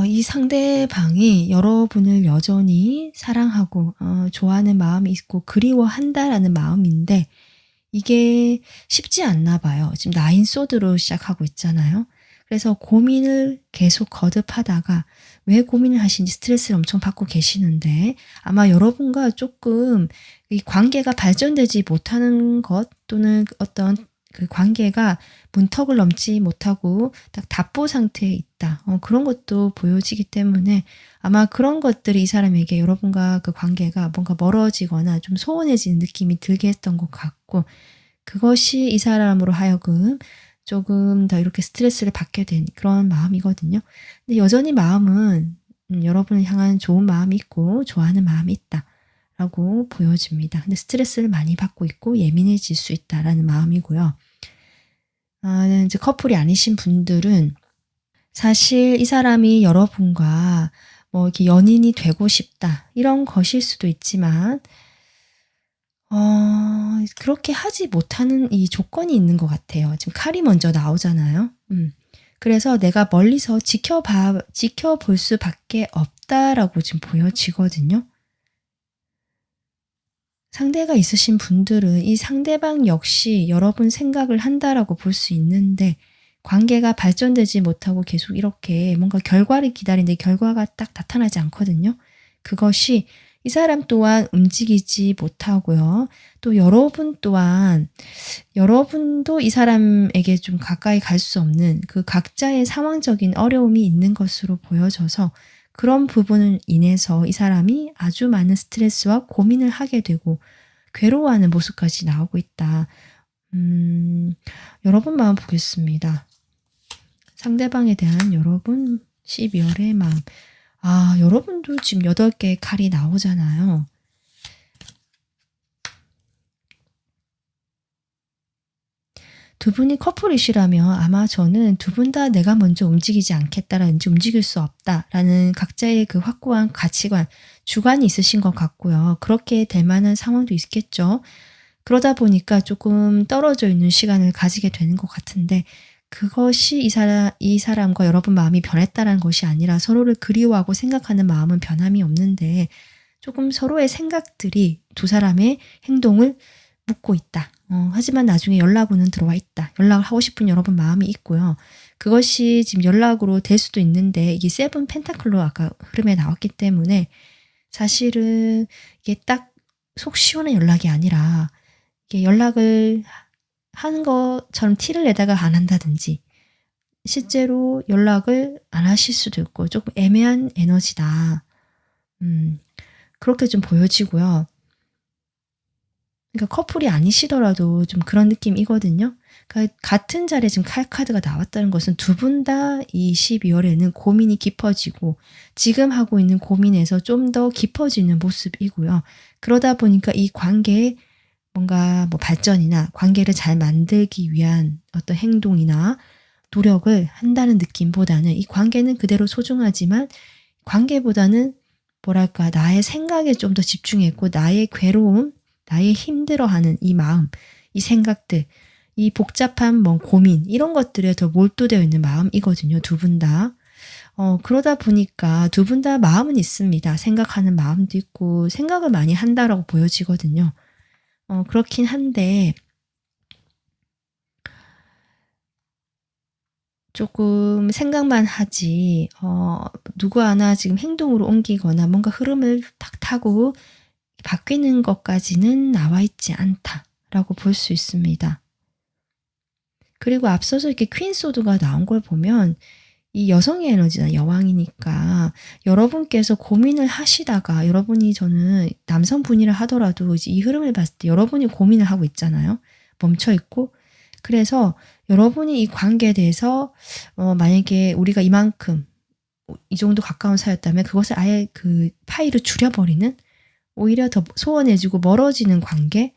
Speaker 1: 이 상대방이 여러분을 여전히 사랑하고 좋아하는 마음이 있고 그리워한다라는 마음인데 이게 쉽지 않나 봐요. 지금 나인 소드로 시작하고 있잖아요. 그래서 고민을 계속 거듭하다가 왜 고민을 하시는지 스트레스를 엄청 받고 계시는데 아마 여러분과 조금 이 관계가 발전되지 못하는 것 또는 어떤 그 관계가 문턱을 넘지 못하고 딱 답보 상태에 있다. 그런 것도 보여지기 때문에 아마 그런 것들이 이 사람에게 여러분과 그 관계가 뭔가 멀어지거나 좀 소원해지는 느낌이 들게 했던 것 같고 그것이 이 사람으로 하여금 조금 더 이렇게 스트레스를 받게 된 그런 마음이거든요. 근데 여전히 마음은 여러분을 향한 좋은 마음이 있고 좋아하는 마음이 있다라고 보여집니다. 근데 스트레스를 많이 받고 있고 예민해질 수 있다라는 마음이고요. 이제 커플이 아니신 분들은 사실 이 사람이 여러분과 뭐 이렇게 연인이 되고 싶다 이런 것일 수도 있지만 그렇게 하지 못하는 이 조건이 있는 것 같아요. 지금 칼이 먼저 나오잖아요. 그래서 내가 멀리서 지켜볼 수밖에 없다라고 지금 보여지거든요. 상대가 있으신 분들은 이 상대방 역시 여러분 생각을 한다라고 볼 수 있는데 관계가 발전되지 못하고 계속 이렇게 뭔가 결과를 기다리는데 결과가 딱 나타나지 않거든요. 그것이 이 사람 또한 움직이지 못하고요. 또 여러분 또한 여러분도 이 사람에게 좀 가까이 갈 수 없는 그 각자의 상황적인 어려움이 있는 것으로 보여져서 그런 부분을 인해서 이 사람이 아주 많은 스트레스와 고민을 하게 되고 괴로워하는 모습까지 나오고 있다. 여러분 마음 보겠습니다. 상대방에 대한 여러분 12월의 마음. 여러분도 지금 8개의 칼이 나오잖아요. 두 분이 커플이시라면 아마 저는 두 분 다 내가 먼저 움직이지 않겠다라든지 움직일 수 없다라는 각자의 그 확고한 가치관, 주관이 있으신 것 같고요. 그렇게 될 만한 상황도 있겠죠. 그러다 보니까 조금 떨어져 있는 시간을 가지게 되는 것 같은데 그것이 이 사람과 여러분 마음이 변했다는 것이 아니라 서로를 그리워하고 생각하는 마음은 변함이 없는데 조금 서로의 생각들이 두 사람의 행동을 묻고 있다. 하지만 나중에 연락으로는 들어와 있다. 연락을 하고 싶은 여러분 마음이 있고요. 그것이 지금 연락으로 될 수도 있는데 이게 세븐 펜타클로 아까 흐름에 나왔기 때문에 사실은 이게 딱 속 시원한 연락이 아니라 이게 연락을 하는 것처럼 티를 내다가 안 한다든지 실제로 연락을 안 하실 수도 있고 조금 애매한 에너지다. 그렇게 좀 보여지고요. 그러니까 커플이 아니시더라도 좀 그런 느낌이거든요. 그러니까 같은 자리에 지금 칼 카드가 나왔다는 것은 두 분 다 이 12월에는 고민이 깊어지고 지금 하고 있는 고민에서 좀 더 깊어지는 모습이고요. 그러다 보니까 이 관계에 뭔가 뭐 발전이나 관계를 잘 만들기 위한 어떤 행동이나 노력을 한다는 느낌보다는 이 관계는 그대로 소중하지만 관계보다는 뭐랄까 나의 생각에 좀 더 집중했고 나의 괴로움, 나의 힘들어하는 이 마음, 이 생각들, 이 복잡한 뭐 고민 이런 것들에 더 몰두되어 있는 마음이거든요. 두 분 다. 그러다 보니까 두 분 다 마음은 있습니다. 생각하는 마음도 있고 생각을 많이 한다라고 보여지거든요. 그렇긴 한데 조금 생각만 하지 누구 하나 지금 행동으로 옮기거나 뭔가 흐름을 탁 타고 바뀌는 것까지는 나와 있지 않다라고 볼 수 있습니다. 그리고 앞서서 이렇게 퀸 소드가 나온 걸 보면 이 여성의 에너지나 여왕이니까 여러분께서 고민을 하시다가 여러분이 저는 남성분이라 하더라도 이제 이 흐름을 봤을 때 여러분이 고민을 하고 있잖아요. 멈춰 있고. 그래서 여러분이 이 관계에 대해서 만약에 우리가 이만큼 이 정도 가까운 사이였다면 그것을 아예 그 파이를 줄여버리는 오히려 더 소원해지고 멀어지는 관계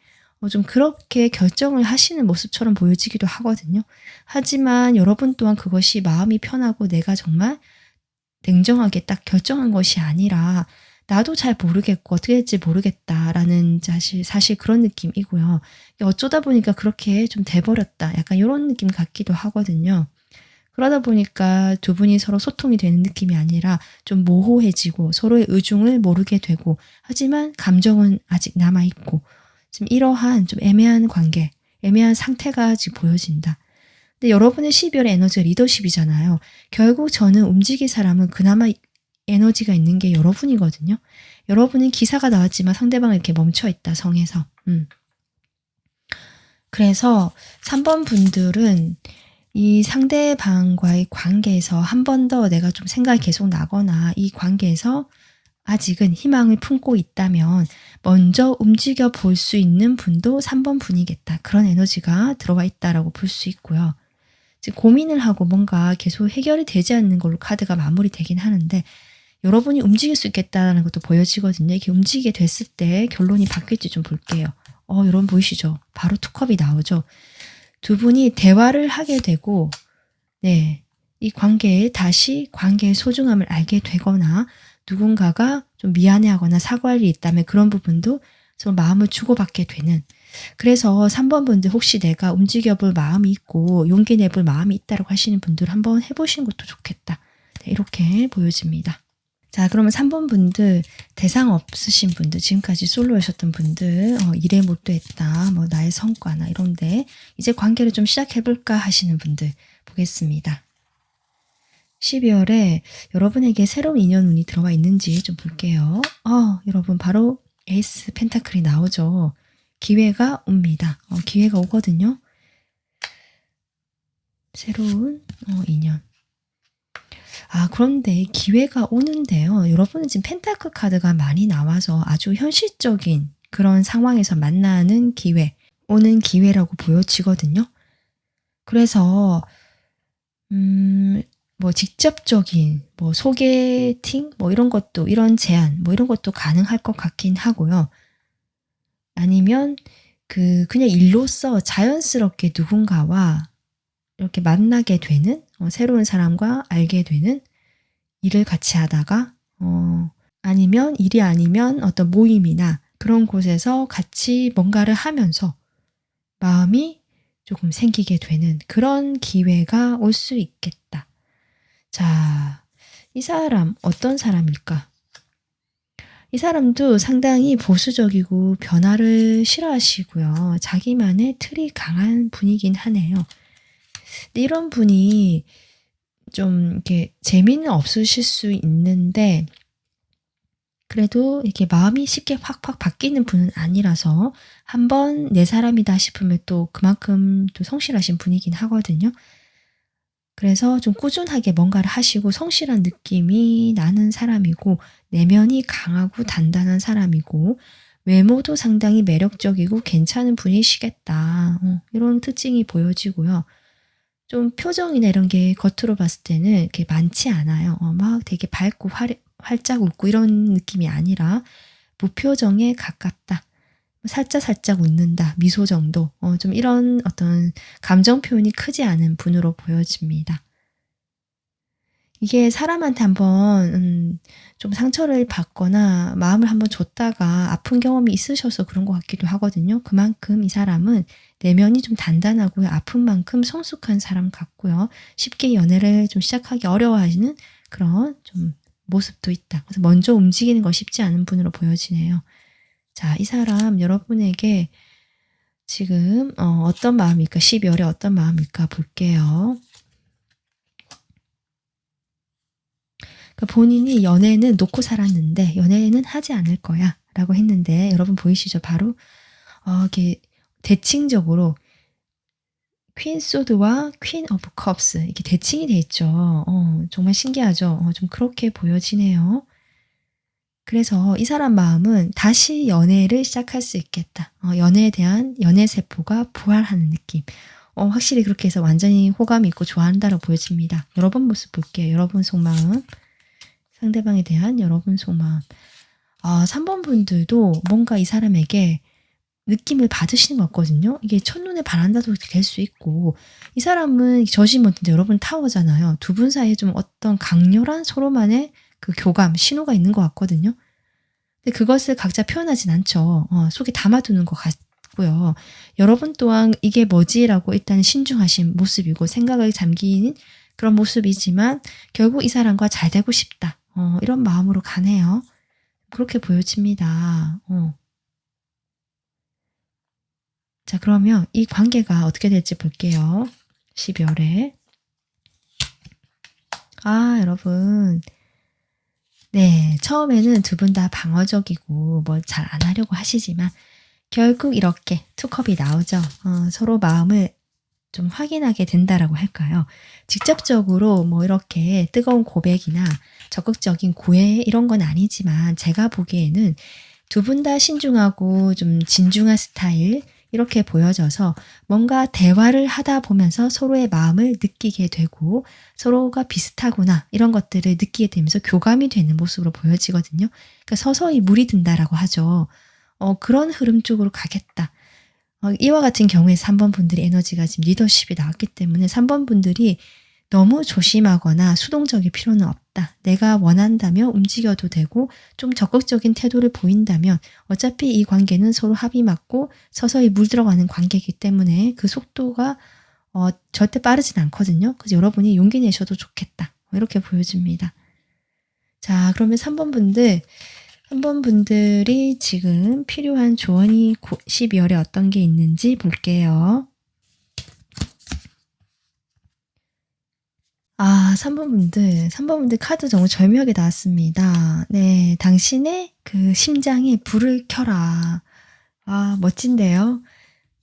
Speaker 1: 좀 그렇게 결정을 하시는 모습처럼 보여지기도 하거든요. 하지만 여러분 또한 그것이 마음이 편하고 내가 정말 냉정하게 딱 결정한 것이 아니라 나도 잘 모르겠고 어떻게 될지 모르겠다라는 사실 그런 느낌이고요. 어쩌다 보니까 그렇게 좀 돼버렸다. 약간 이런 느낌 같기도 하거든요. 그러다 보니까 두 분이 서로 소통이 되는 느낌이 아니라 좀 모호해지고 서로의 의중을 모르게 되고 하지만 감정은 아직 남아있고 지금 이러한 좀 애매한 관계, 애매한 상태가 지금 보여진다. 근데 여러분의 12월의 에너지가 리더십이잖아요. 결국 저는 움직일 사람은 그나마 에너지가 있는 게 여러분이거든요. 여러분은 기사가 나왔지만 상대방은 이렇게 멈춰있다, 성에서. 그래서 3번 분들은 이 상대방과의 관계에서 한 번 더 내가 좀 생각이 계속 나거나 이 관계에서 아직은 희망을 품고 있다면 먼저 움직여 볼 수 있는 분도 3번 분이겠다. 그런 에너지가 들어와 있다라고 볼 수 있고요. 지금 고민을 하고 뭔가 계속 해결이 되지 않는 걸로 카드가 마무리되긴 하는데 여러분이 움직일 수 있겠다는 것도 보여지거든요. 이렇게 움직이게 됐을 때 결론이 바뀔지 좀 볼게요. 여러분 보이시죠? 바로 투컵이 나오죠. 두 분이 대화를 하게 되고 이 관계에 다시 관계의 소중함을 알게 되거나 누군가가 좀 미안해하거나 사과할 일이 있다면 그런 부분도 좀 마음을 주고받게 되는 그래서 3번 분들 혹시 내가 움직여볼 마음이 있고 용기 내볼 마음이 있다고 하시는 분들 한번 해보시는 것도 좋겠다. 이렇게 보여집니다. 자, 그러면 3번 분들 대상 없으신 분들 지금까지 솔로이셨던 분들 일에 몰두했다 뭐 나의 성과나 이런데 이제 관계를 좀 시작해볼까 하시는 분들 보겠습니다. 12월에 여러분에게 새로운 인연운이 들어와 있는지 좀 볼게요. 여러분 바로 에이스 펜타클이 나오죠. 기회가 옵니다. 기회가 오거든요. 새로운 인연. 그런데 기회가 오는데요. 여러분은 지금 펜타클 카드가 많이 나와서 아주 현실적인 그런 상황에서 만나는 기회, 오는 기회라고 보여지거든요. 그래서 뭐 직접적인 뭐 소개팅 뭐 이런 것도 이런 제안 뭐 이런 것도 가능할 것 같긴 하고요. 아니면 그냥 일로서 자연스럽게 누군가와 이렇게 만나게 되는 새로운 사람과 알게 되는 일을 같이 하다가 아니면 일이 아니면 어떤 모임이나 그런 곳에서 같이 뭔가를 하면서 마음이 조금 생기게 되는 그런 기회가 올 수 있겠다. 자, 이 사람 어떤 사람일까? 이 사람도 상당히 보수적이고 변화를 싫어하시고요. 자기만의 틀이 강한 분이긴 하네요. 근데 이런 분이 좀 이렇게 재미는 없으실 수 있는데 그래도 이렇게 마음이 쉽게 확확 바뀌는 분은 아니라서 한번 내 사람이다 싶으면 또 그만큼 또 성실하신 분이긴 하거든요. 그래서 좀 꾸준하게 뭔가를 하시고 성실한 느낌이 나는 사람이고 내면이 강하고 단단한 사람이고 외모도 상당히 매력적이고 괜찮은 분이시겠다. 이런 특징이 보여지고요. 좀 표정이나 이런 게 겉으로 봤을 때는 이렇게 많지 않아요. 막 되게 밝고 활짝 웃고 이런 느낌이 아니라 무표정에 가깝다. 살짝 웃는다. 미소 정도. 좀 이런 어떤 감정 표현이 크지 않은 분으로 보여집니다. 이게 사람한테 한번 좀 상처를 받거나 마음을 한번 줬다가 아픈 경험이 있으셔서 그런 것 같기도 하거든요. 그만큼 이 사람은 내면이 좀 단단하고요. 아픈 만큼 성숙한 사람 같고요. 쉽게 연애를 좀 시작하기 어려워하시는 그런 좀 모습도 있다. 그래서 먼저 움직이는 거 쉽지 않은 분으로 보여지네요. 자, 이 사람 여러분에게 지금 어떤 마음일까? 12월에 어떤 마음일까 볼게요. 그러니까 본인이 연애는 놓고 살았는데 연애는 하지 않을 거야 라고 했는데 여러분 보이시죠? 바로 이렇게 대칭적으로 퀸 소드와 퀸 오브 컵스 이렇게 대칭이 돼 있죠. 정말 신기하죠? 좀 그렇게 보여지네요. 그래서 이 사람 마음은 다시 연애를 시작할 수 있겠다. 연애에 대한 연애 세포가 부활하는 느낌. 확실히 그렇게 해서 완전히 호감이 있고 좋아한다고 보여집니다. 여러분 모습 볼게요. 여러분 속마음. 상대방에 대한 여러분 속마음. 3번 분들도 뭔가 이 사람에게 느낌을 받으시는 것 같거든요. 이게 첫눈에 반한다도 될 수 있고 이 사람은 저지먼트인데 여러분 타워잖아요. 두 분 사이에 좀 어떤 강렬한 서로만의 그 교감, 신호가 있는 것 같거든요. 근데 그것을 각자 표현하진 않죠. 속에 담아두는 것 같고요. 여러분 또한 이게 뭐지라고 일단 신중하신 모습이고 생각을 잠긴 그런 모습이지만 결국 이 사람과 잘 되고 싶다. 이런 마음으로 가네요. 그렇게 보여집니다. 자, 그러면 이 관계가 어떻게 될지 볼게요. 12월에. 여러분. 네, 처음에는 두 분 다 방어적이고 뭐 잘 안 하려고 하시지만 결국 이렇게 투컵이 나오죠. 서로 마음을 좀 확인하게 된다라고 할까요? 직접적으로 뭐 이렇게 뜨거운 고백이나 적극적인 구애 이런 건 아니지만 제가 보기에는 두 분 다 신중하고 좀 진중한 스타일 이렇게 보여져서 뭔가 대화를 하다 보면서 서로의 마음을 느끼게 되고 서로가 비슷하구나 이런 것들을 느끼게 되면서 교감이 되는 모습으로 보여지거든요. 그러니까 서서히 물이 든다라고 하죠. 그런 흐름 쪽으로 가겠다. 이와 같은 경우에 3번 분들의 에너지가 지금 리더십이 나왔기 때문에 3번 분들이 너무 조심하거나 수동적일 필요는 없다. 내가 원한다면 움직여도 되고 좀 적극적인 태도를 보인다면 어차피 이 관계는 서로 합이 맞고 서서히 물들어가는 관계이기 때문에 그 속도가 절대 빠르진 않거든요. 그래서 여러분이 용기 내셔도 좋겠다. 이렇게 보여집니다. 자, 그러면 3번 분들이 지금 필요한 조언이 12월에 어떤 게 있는지 볼게요. 3번 분들 카드 정말 절묘하게 나왔습니다. 네, 당신의 그 심장에 불을 켜라. 멋진데요.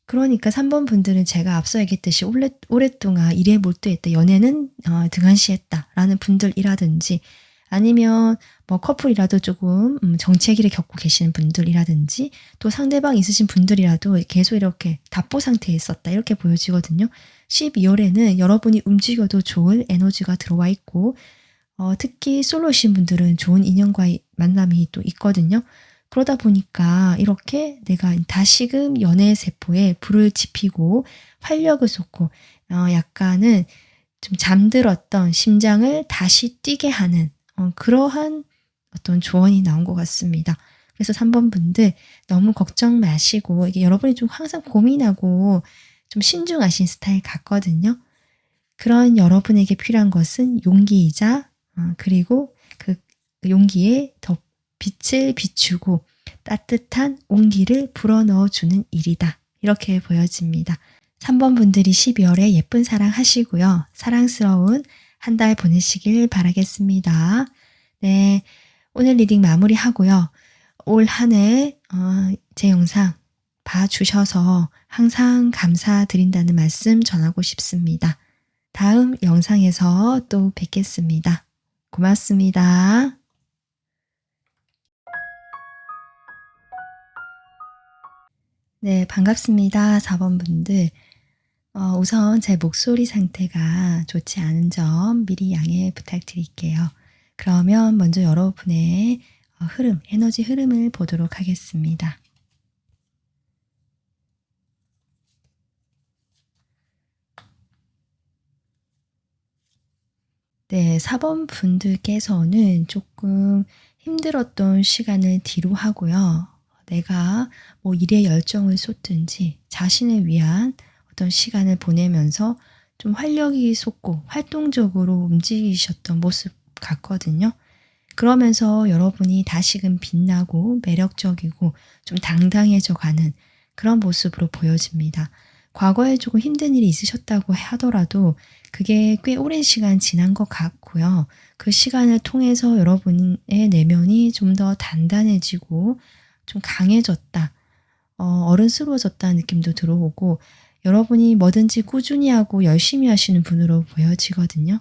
Speaker 1: 그러니까 3번 분들은 제가 앞서 얘기했듯이 오랫동안 일에 몰두했다. 연애는 등한시했다라는 분들이라든지 아니면 뭐 커플이라도 조금 정체기를 겪고 계시는 분들이라든지 또 상대방 있으신 분들이라도 계속 이렇게 답보 상태에 있었다. 이렇게 보여지거든요. 12월에는 여러분이 움직여도 좋을 에너지가 들어와 있고 특히 솔로이신 분들은 좋은 인연과의 만남이 또 있거든요. 그러다 보니까 이렇게 내가 다시금 연애 세포에 불을 지피고 활력을 쏟고 약간은 좀 잠들었던 심장을 다시 뛰게 하는 그러한 어떤 조언이 나온 것 같습니다. 그래서 3번 분들 너무 걱정 마시고 이게 여러분이 좀 항상 고민하고 좀 신중하신 스타일 같거든요. 그런 여러분에게 필요한 것은 용기이자 그리고 그 용기에 더 빛을 비추고 따뜻한 온기를 불어넣어주는 일이다. 이렇게 보여집니다. 3번 분들이 12월에 예쁜 사랑 하시고요. 사랑스러운 한 달 보내시길 바라겠습니다. 네, 오늘 리딩 마무리하고요. 올 한 해 제 영상 봐주셔서 항상 감사드린다는 말씀 전하고 싶습니다. 다음 영상에서 또 뵙겠습니다. 고맙습니다. 네, 반갑습니다. 4번 분들. 우선 제 목소리 상태가 좋지 않은 점 미리 양해 부탁드릴게요. 그러면 먼저 여러분의 흐름, 에너지 흐름을 보도록 하겠습니다. 네, 4번 분들께서는 조금 힘들었던 시간을 뒤로 하고요. 내가 뭐 일에 열정을 쏟든지 자신을 위한 어떤 시간을 보내면서 좀 활력이 솟고 활동적으로 움직이셨던 모습 같거든요. 그러면서 여러분이 다시금 빛나고 매력적이고 좀 당당해져 가는 그런 모습으로 보여집니다. 과거에 조금 힘든 일이 있으셨다고 하더라도 그게 꽤 오랜 시간 지난 것 같고요. 그 시간을 통해서 여러분의 내면이 좀 더 단단해지고 좀 강해졌다. 어른스러워졌다는 느낌도 들어오고 여러분이 뭐든지 꾸준히 하고 열심히 하시는 분으로 보여지거든요.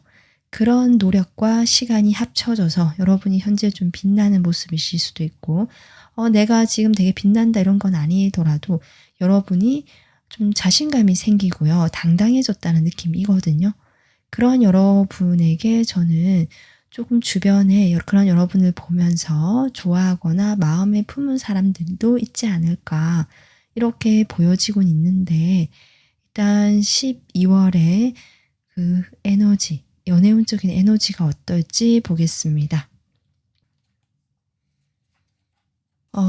Speaker 1: 그런 노력과 시간이 합쳐져서 여러분이 현재 좀 빛나는 모습이실 수도 있고 내가 지금 되게 빛난다 이런 건 아니더라도 여러분이 좀 자신감이 생기고요. 당당해졌다는 느낌이거든요. 그런 여러분에게 저는 조금 주변에 그런 여러분을 보면서 좋아하거나 마음에 품은 사람들도 있지 않을까 이렇게 보여지곤 있는데 일단 12월에 그 에너지, 연애운적인 에너지가 어떨지 보겠습니다.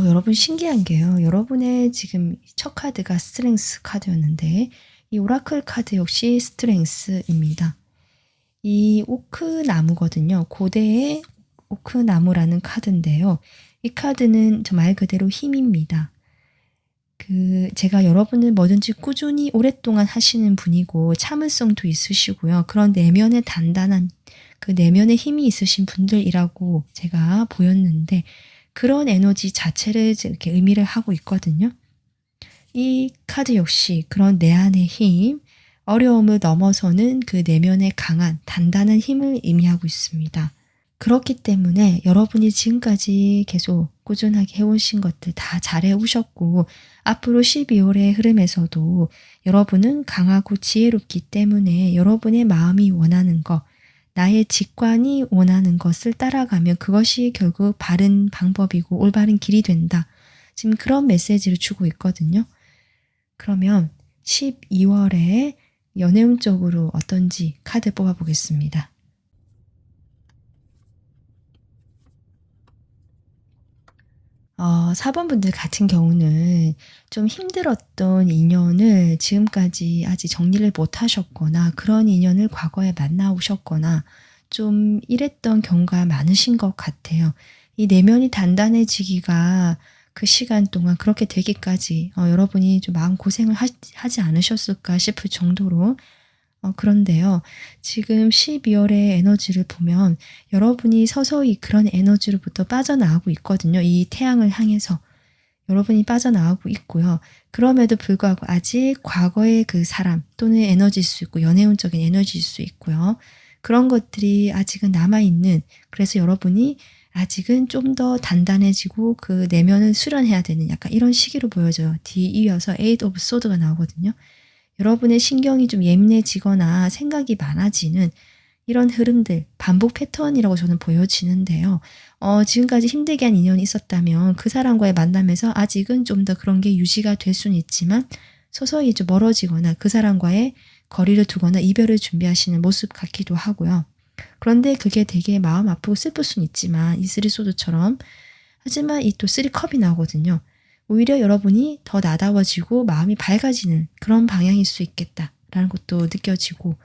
Speaker 1: 여러분 신기한 게요. 여러분의 지금 첫 카드가 스트렝스 카드였는데 이 오라클 카드 역시 스트렝스입니다. 이 오크 나무거든요. 고대의 오크 나무라는 카드인데요. 이 카드는 말 그대로 힘입니다. 제가 여러분을 뭐든지 꾸준히 오랫동안 하시는 분이고 참을성도 있으시고요. 그런 내면의 단단한 그 내면의 힘이 있으신 분들이라고 제가 보였는데 그런 에너지 자체를 이렇게 의미를 하고 있거든요. 이 카드 역시 그런 내 안의 힘, 어려움을 넘어서는 그 내면의 강한 단단한 힘을 의미하고 있습니다. 그렇기 때문에 여러분이 지금까지 계속 꾸준하게 해오신 것들 다 잘해 오셨고 앞으로 12월의 흐름에서도 여러분은 강하고 지혜롭기 때문에 여러분의 마음이 원하는 것, 나의 직관이 원하는 것을 따라가면 그것이 결국 바른 방법이고 올바른 길이 된다. 지금 그런 메시지를 주고 있거든요. 그러면 12월에 연애운적으로 어떤지 카드 뽑아보겠습니다. 4번 분들 같은 경우는 좀 힘들었던 인연을 지금까지 아직 정리를 못 하셨거나 그런 인연을 과거에 만나오셨거나 좀 이랬던 경우가 많으신 것 같아요. 이 내면이 단단해지기가 그 시간 동안 그렇게 되기까지 여러분이 좀 마음고생을 하지 않으셨을까 싶을 정도로 그런데요. 지금 12월의 에너지를 보면 여러분이 서서히 그런 에너지로부터 빠져나가고 있거든요. 이 태양을 향해서 여러분이 빠져나가고 있고요. 그럼에도 불구하고 아직 과거의 그 사람 또는 에너지일 수 있고 연애운적인 에너지일 수 있고요. 그런 것들이 아직은 남아있는 그래서 여러분이 아직은 좀 더 단단해지고 그 내면을 수련해야 되는 약간 이런 시기로 보여져요. 뒤 이어서 에잇 오브 소드가 나오거든요. 여러분의 신경이 좀 예민해지거나 생각이 많아지는 이런 흐름들, 반복 패턴이라고 저는 보여지는데요. 지금까지 힘들게 한 인연이 있었다면 그 사람과의 만남에서 아직은 좀 더 그런 게 유지가 될 수는 있지만 서서히 좀 멀어지거나 그 사람과의 거리를 두거나 이별을 준비하시는 모습 같기도 하고요. 그런데 그게 되게 마음 아프고 슬플 수는 있지만 이 쓰리소드처럼 하지만 이 또 쓰리컵이 나오거든요. 오히려 여러분이 더 나다워지고 마음이 밝아지는 그런 방향일 수 있겠다라는 것도 느껴지고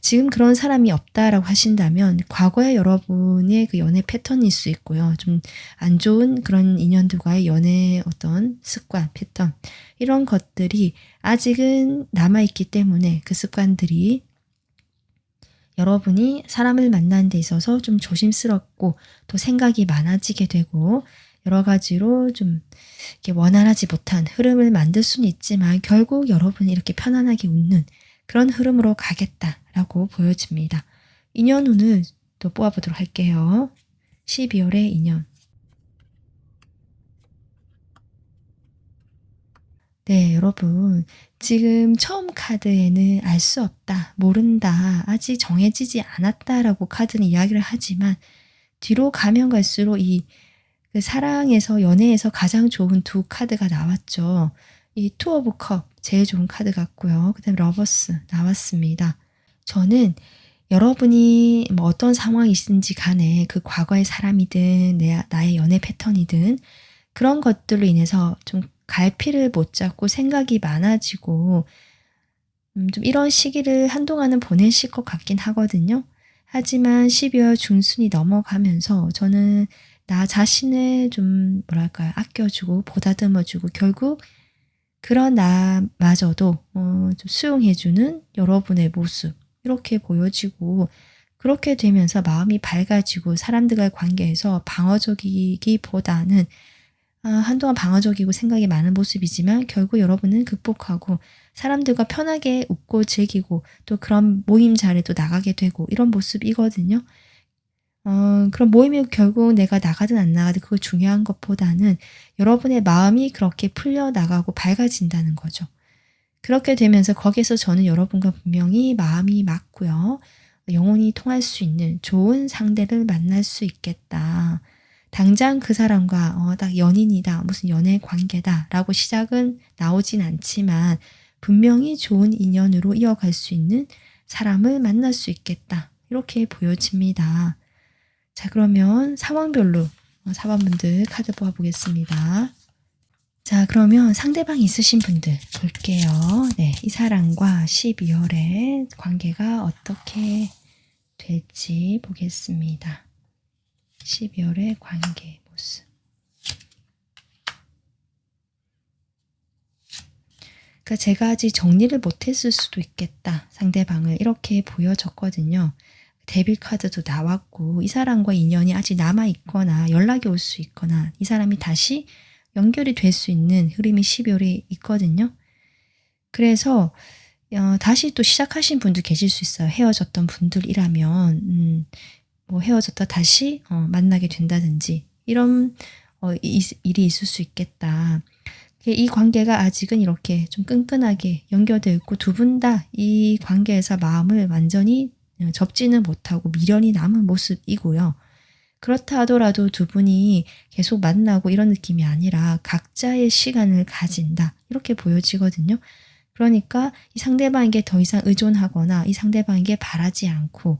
Speaker 1: 지금 그런 사람이 없다라고 하신다면 과거의 여러분의 그 연애 패턴일 수 있고요. 좀 안 좋은 그런 인연들과의 연애 어떤 습관, 패턴 이런 것들이 아직은 남아있기 때문에 그 습관들이 여러분이 사람을 만나는 데 있어서 좀 조심스럽고 또 생각이 많아지게 되고 여러 가지로 좀 이렇게 원활하지 못한 흐름을 만들 수는 있지만 결국 여러분이 이렇게 편안하게 웃는 그런 흐름으로 가겠다라고 보여집니다. 인연운을 또 뽑아보도록 할게요. 12월의 인연. 네, 여러분. 지금 처음 카드에는 알 수 없다, 모른다, 아직 정해지지 않았다라고 카드는 이야기를 하지만 뒤로 가면 갈수록 그 사랑에서 연애에서 가장 좋은 두 카드가 나왔죠. 이 투 오브 컵 제일 좋은 카드 같고요. 그다음에 러버스 나왔습니다. 저는 여러분이 뭐 어떤 상황이신지 간에 그 과거의 사람이든 나의 연애 패턴이든 그런 것들로 인해서 좀 갈피를 못 잡고 생각이 많아지고 좀 이런 시기를 한동안은 보내실 것 같긴 하거든요. 하지만 12월 중순이 넘어가면서 저는 나 자신을 좀 뭐랄까요? 아껴주고 보다듬어주고 결국 그런 나마저도 좀 수용해주는 여러분의 모습 이렇게 보여지고 그렇게 되면서 마음이 밝아지고 사람들과의 관계에서 방어적이기보다는 한동안 방어적이고 생각이 많은 모습이지만 결국 여러분은 극복하고 사람들과 편하게 웃고 즐기고 또 그런 모임 자리도 나가게 되고 이런 모습이거든요. 그런 모임에 결국 내가 나가든 안 나가든 그거 중요한 것보다는 여러분의 마음이 그렇게 풀려나가고 밝아진다는 거죠. 그렇게 되면서 거기서 저는 여러분과 분명히 마음이 맞고요. 영혼이 통할 수 있는 좋은 상대를 만날 수 있겠다. 당장 그 사람과 딱 연인이다, 무슨 연애 관계다라고 시작은 나오진 않지만 분명히 좋은 인연으로 이어갈 수 있는 사람을 만날 수 있겠다. 이렇게 보여집니다. 자, 그러면 상황별로 4번분들 카드 뽑아보겠습니다. 자, 그러면 상대방 있으신 분들 볼게요. 네, 이 사람과 12월의 관계가 어떻게 될지 보겠습니다. 12월의 관계 모습. 그러니까 제가 아직 정리를 못했을 수도 있겠다. 상대방을 이렇게 보여졌거든요. 데빌 카드도 나왔고 이 사람과 인연이 아직 남아있거나 연락이 올 수 있거나 이 사람이 다시 연결이 될 수 있는 흐름이 12월에 있거든요. 그래서 다시 또 시작하신 분도 계실 수 있어요. 헤어졌던 분들이라면 뭐 헤어졌다 다시 만나게 된다든지 이런 일이 있을 수 있겠다. 이 관계가 아직은 이렇게 좀 끈끈하게 연결되어 있고 두 분 다 이 관계에서 마음을 완전히 접지는 못하고 미련이 남은 모습이고요. 그렇다 하더라도 두 분이 계속 만나고 이런 느낌이 아니라 각자의 시간을 가진다. 이렇게 보여지거든요. 그러니까 이 상대방에게 더 이상 의존하거나 이 상대방에게 바라지 않고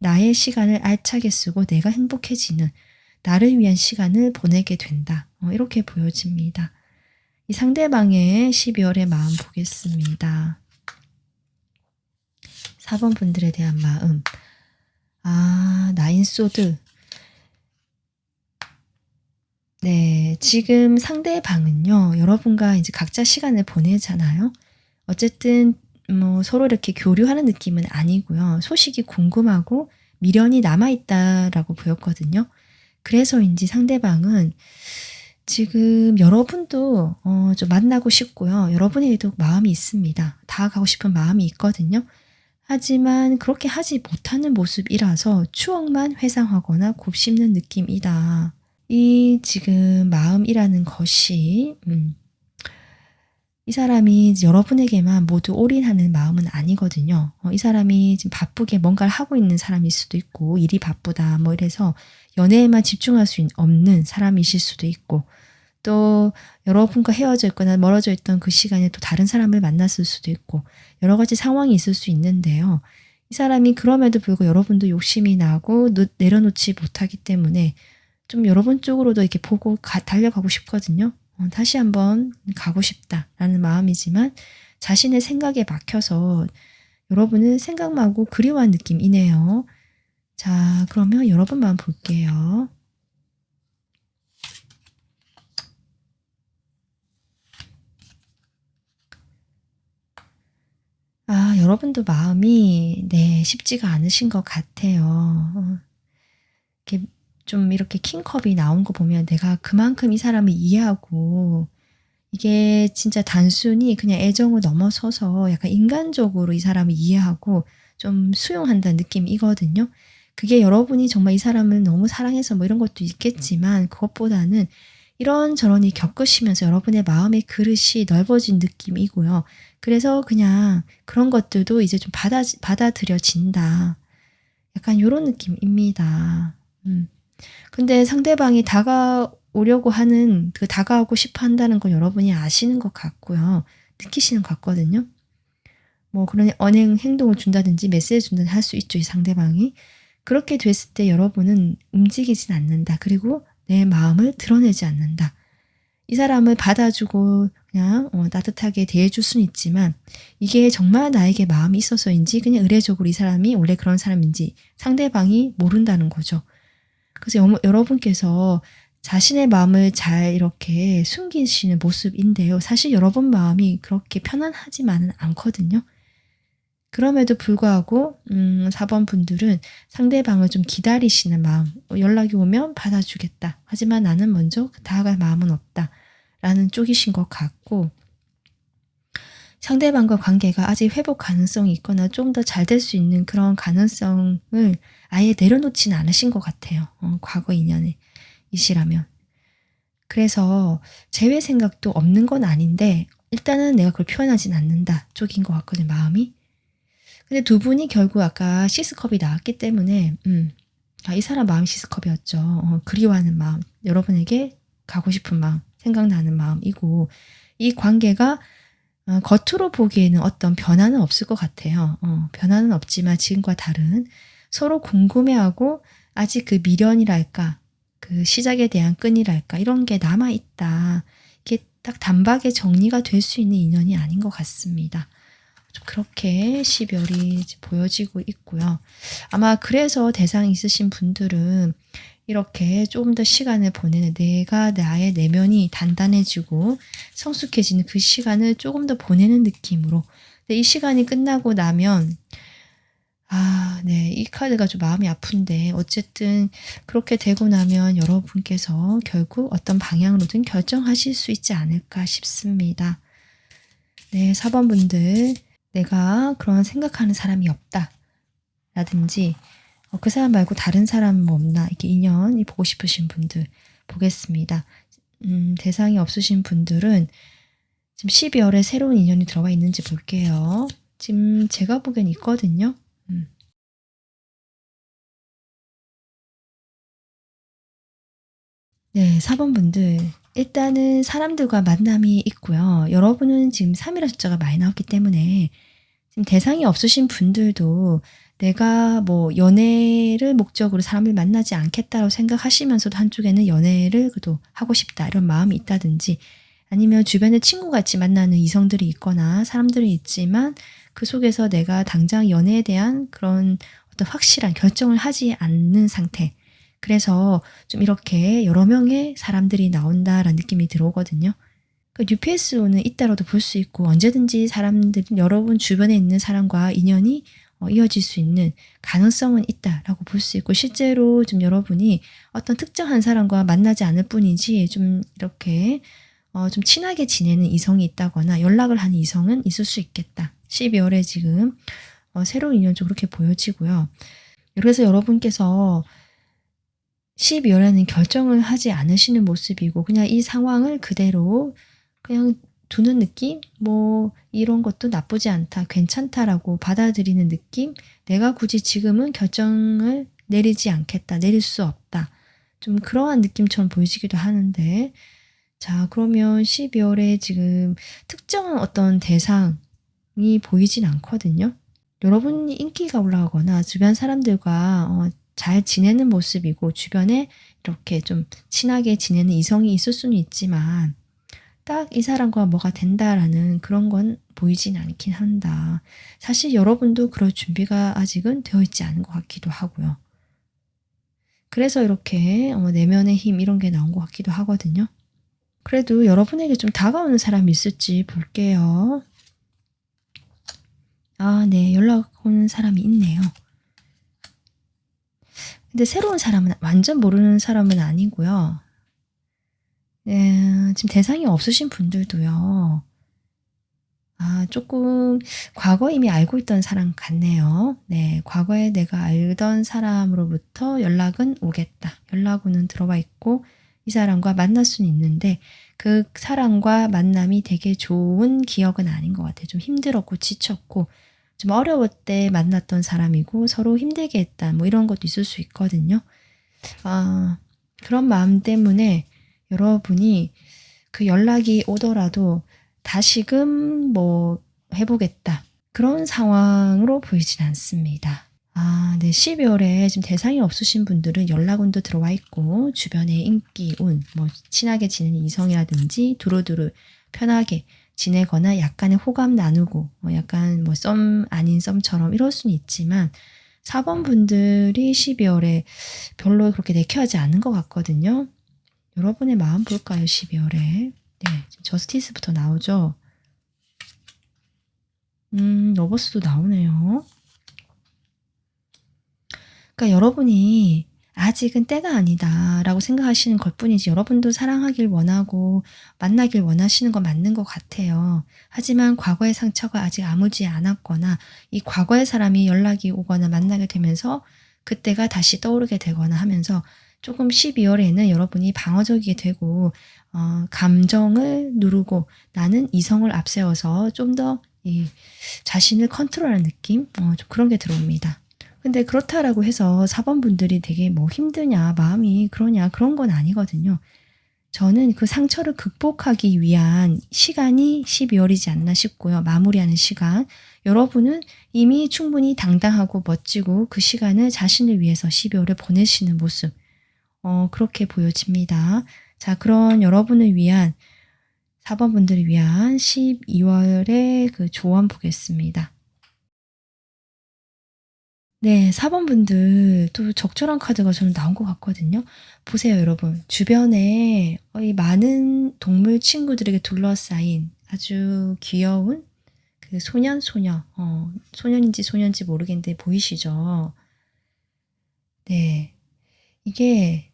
Speaker 1: 나의 시간을 알차게 쓰고 내가 행복해지는 나를 위한 시간을 보내게 된다. 이렇게 보여집니다. 이 상대방의 12월의 마음 보겠습니다. 4번 분들에 대한 마음. 나인 소드. 네, 지금 상대방은요, 여러분과 이제 각자 시간을 보내잖아요. 어쨌든 뭐 서로 이렇게 교류하는 느낌은 아니고요. 소식이 궁금하고 미련이 남아있다라고 보였거든요. 그래서인지 상대방은 지금 여러분도 좀 만나고 싶고요. 여러분에게도 마음이 있습니다. 다가가고 싶은 마음이 있거든요. 하지만 그렇게 하지 못하는 모습이라서 추억만 회상하거나 곱씹는 느낌이다. 이 지금 마음이라는 것이 이 사람이 여러분에게만 모두 올인하는 마음은 아니거든요. 이 사람이 지금 바쁘게 뭔가를 하고 있는 사람일 수도 있고 일이 바쁘다 뭐 이래서 연애에만 집중할 수 없는 사람이실 수도 있고 또 여러분과 헤어져 있거나 멀어져 있던 그 시간에 또 다른 사람을 만났을 수도 있고 여러 가지 상황이 있을 수 있는데요. 이 사람이 그럼에도 불구하고 여러분도 욕심이 나고 내려놓지 못하기 때문에 좀 여러분 쪽으로도 이렇게 보고 달려가고 싶거든요. 다시 한번 가고 싶다라는 마음이지만 자신의 생각에 막혀서 여러분은 생각만하고 그리워한 느낌이네요. 자, 그러면 여러분 마음 볼게요. 여러분도 마음이 쉽지가 않으신 것 같아요. 이렇게 킹컵이 나온 거 보면 내가 그만큼 이 사람을 이해하고 이게 진짜 단순히 그냥 애정을 넘어서서 약간 인간적으로 이 사람을 이해하고 좀 수용한다는 느낌이거든요. 그게 여러분이 정말 이 사람을 너무 사랑해서 뭐 이런 것도 있겠지만 그것보다는 이런저런이 겪으시면서 여러분의 마음의 그릇이 넓어진 느낌이고요. 그래서 그냥 그런 것들도 이제 좀 받아들여진다. 약간 요런 느낌입니다. 근데 상대방이 다가오려고 하는 다가오고 싶어 한다는 걸 여러분이 아시는 것 같고요. 느끼시는 것 같거든요. 뭐 그런 언행 행동을 준다든지 메시지 준다든지 할 수 있죠. 이 상대방이. 그렇게 됐을 때 여러분은 움직이진 않는다. 그리고 내 마음을 드러내지 않는다. 이 사람을 받아주고 그냥 그냥 따뜻하게 대해줄 수는 있지만 이게 정말 나에게 마음이 있어서인지 그냥 의례적으로 이 사람이 원래 그런 사람인지 상대방이 모른다는 거죠. 그래서 여러분께서 자신의 마음을 잘 이렇게 숨기시는 모습인데요. 사실 여러분 마음이 그렇게 편안하지만은 않거든요. 그럼에도 불구하고 4번 분들은 상대방을 좀 기다리시는 마음, 연락이 오면 받아주겠다. 하지만 나는 먼저 다가갈 마음은 없다. 라는 쪽이신 것 같고 상대방과 관계가 아직 회복 가능성이 있거나 좀 더 잘 될 수 있는 그런 가능성을 아예 내려놓지는 않으신 것 같아요. 과거 인연이시라면. 그래서 재회 생각도 없는 건 아닌데 일단은 내가 그걸 표현하진 않는다 쪽인 것 같거든요. 마음이. 근데 두 분이 결국 아까 시스컵이 나왔기 때문에 이 사람 마음이 시스컵이었죠. 그리워하는 마음, 여러분에게 가고 싶은 마음, 생각나는 마음이고 이 관계가 겉으로 보기에는 어떤 변화는 없을 것 같아요. 변화는 없지만 지금과 다른 서로 궁금해하고 아직 그 미련이랄까 그 시작에 대한 끈이랄까 이런 게 남아있다. 이게 딱 단박에 정리가 될 수 있는 인연이 아닌 것 같습니다. 좀 그렇게 12월이 보여지고 있고요. 아마 그래서 대상이 있으신 분들은 이렇게 조금 더 시간을 보내는 내가 나의 내면이 단단해지고 성숙해지는 그 시간을 조금 더 보내는 느낌으로 근데 이 시간이 끝나고 나면 네, 이 카드가 좀 마음이 아픈데 어쨌든 그렇게 되고 나면 여러분께서 결국 어떤 방향으로든 결정하실 수 있지 않을까 싶습니다. 네, 4번 분들 내가 그런 생각하는 사람이 없다 라든지 그 사람 말고 다른 사람 뭐 없나 이렇게 인연이 보고 싶으신 분들 보겠습니다. 대상이 없으신 분들은 지금 12월에 새로운 인연이 들어와 있는지 볼게요. 지금 제가 보기엔 있거든요. 네, 4번 분들 일단은 사람들과 만남이 있고요. 여러분은 지금 3이라 숫자가 많이 나왔기 때문에 지금 대상이 없으신 분들도 내가 뭐 연애를 목적으로 사람을 만나지 않겠다고 생각하시면서도 한쪽에는 연애를 그래도 하고 싶다 이런 마음이 있다든지 아니면 주변에 친구같이 만나는 이성들이 있거나 사람들이 있지만 그 속에서 내가 당장 연애에 대한 그런 어떤 확실한 결정을 하지 않는 상태 그래서 좀 이렇게 여러 명의 사람들이 나온다라는 느낌이 들어오거든요. 그 UPS로는 있다라도 볼 수 있고 언제든지 사람들 여러분 주변에 있는 사람과 인연이 이어질 수 있는 가능성은 있다라고 볼 수 있고 실제로 좀 여러분이 어떤 특정한 사람과 만나지 않을 뿐이지 좀 이렇게 좀 친하게 지내는 이성이 있다거나 연락을 하는 이성은 있을 수 있겠다. 12월에 지금 새로운 인연 좀 그렇게 보여지고요. 그래서 여러분께서 12월에는 결정을 하지 않으시는 모습이고 그냥 이 상황을 그대로 그냥 두는 느낌? 뭐 이런 것도 나쁘지 않다, 괜찮다라고 받아들이는 느낌? 내가 굳이 지금은 결정을 내리지 않겠다, 내릴 수 없다. 좀 그러한 느낌처럼 보이시기도 하는데 자 그러면 12월에 지금 특정한 어떤 대상이 보이진 않거든요. 여러분이 인기가 올라가거나 주변 사람들과 잘 지내는 모습이고 주변에 이렇게 좀 친하게 지내는 이성이 있을 수는 있지만 딱 이 사람과 뭐가 된다라는 그런 건 보이진 않긴 한다. 사실 여러분도 그럴 준비가 아직은 되어 있지 않은 것 같기도 하고요. 그래서 이렇게 내면의 힘 이런 게 나온 것 같기도 하거든요. 그래도 여러분에게 좀 다가오는 사람이 있을지 볼게요. 네, 연락 오는 사람이 있네요. 근데 새로운 사람은 완전 모르는 사람은 아니고요. 지금 대상이 없으신 분들도요. 조금 과거에 이미 알고 있던 사람 같네요. 네, 과거에 내가 알던 사람으로부터 연락은 오겠다. 연락은 들어와 있고 이 사람과 만날 수는 있는데 그 사람과 만남이 되게 좋은 기억은 아닌 것 같아요. 좀 힘들었고 지쳤고 좀 어려울 때 만났던 사람이고 서로 힘들게 했다. 뭐 이런 것도 있을 수 있거든요. 그런 마음 때문에 여러분이 그 연락이 오더라도 다시금 뭐 해보겠다. 그런 상황으로 보이진 않습니다. 네. 12월에 지금 대상이 없으신 분들은 연락운도 들어와 있고 주변에 인기운, 뭐 친하게 지내는 이성이라든지 두루두루 편하게 지내거나 약간의 호감 나누고 약간 뭐 썸 아닌 썸처럼 이럴 수는 있지만 4번 분들이 12월에 별로 그렇게 내켜하지 않은 것 같거든요. 여러분의 마음 볼까요? 12월에. 네, 지금 저스티스부터 나오죠. 러버스도 나오네요. 그러니까 여러분이 아직은 때가 아니다라고 생각하시는 것뿐이지 여러분도 사랑하길 원하고 만나길 원하시는 건 맞는 것 같아요. 하지만 과거의 상처가 아직 아물지 않았거나 이 과거의 사람이 연락이 오거나 만나게 되면서 그때가 다시 떠오르게 되거나 하면서 조금 12월에는 여러분이 방어적이게 되고 감정을 누르고 나는 이성을 앞세워서 좀 더 자신을 컨트롤하는 느낌? 좀 그런 게 들어옵니다. 근데 그렇다라고 해서 4번 분들이 되게 뭐 힘드냐, 마음이 그러냐, 그런 건 아니거든요. 저는 그 상처를 극복하기 위한 시간이 12월이지 않나 싶고요. 마무리하는 시간. 여러분은 이미 충분히 당당하고 멋지고 그 시간을 자신을 위해서 12월을 보내시는 모습. 그렇게 보여집니다. 자, 그런 여러분을 위한 4번 분들을 위한 12월의 그 조언 보겠습니다. 네. 4번 분들 또 적절한 카드가 저는 나온 것 같거든요. 보세요 여러분. 주변에 이 많은 동물 친구들에게 둘러싸인 아주 귀여운 그 소녀, 소년인지 소년인지 모르겠는데 보이시죠? 네. 이게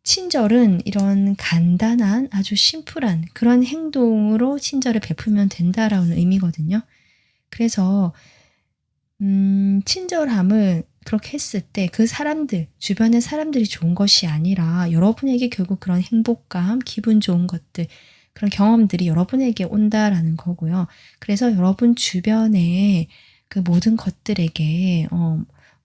Speaker 1: 친절은 이런 간단한 아주 심플한 그런 행동으로 친절을 베풀면 된다라는 의미거든요. 그래서 친절함을 그렇게 했을 때 그 사람들, 주변의 사람들이 좋은 것이 아니라 여러분에게 결국 그런 행복감, 기분 좋은 것들, 그런 경험들이 여러분에게 온다라는 거고요. 그래서 여러분 주변에 그 모든 것들에게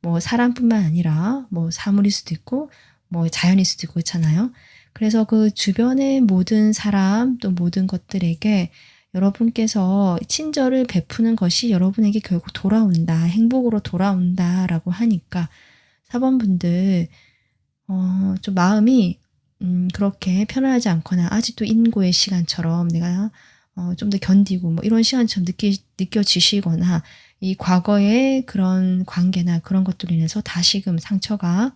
Speaker 1: 뭐 사람뿐만 아니라 뭐 사물일 수도 있고 뭐 자연일 수도 있고 그렇잖아요. 그래서 그 주변의 모든 사람 또 모든 것들에게 여러분께서 친절을 베푸는 것이 여러분에게 결국 돌아온다, 행복으로 돌아온다라고 하니까 4번 분들 좀 마음이 그렇게 편안하지 않거나 아직도 인고의 시간처럼 내가 좀 더 견디고 뭐 이런 시간처럼 느껴지시거나 이 과거의 그런 관계나 그런 것들로 인해서 다시금 상처가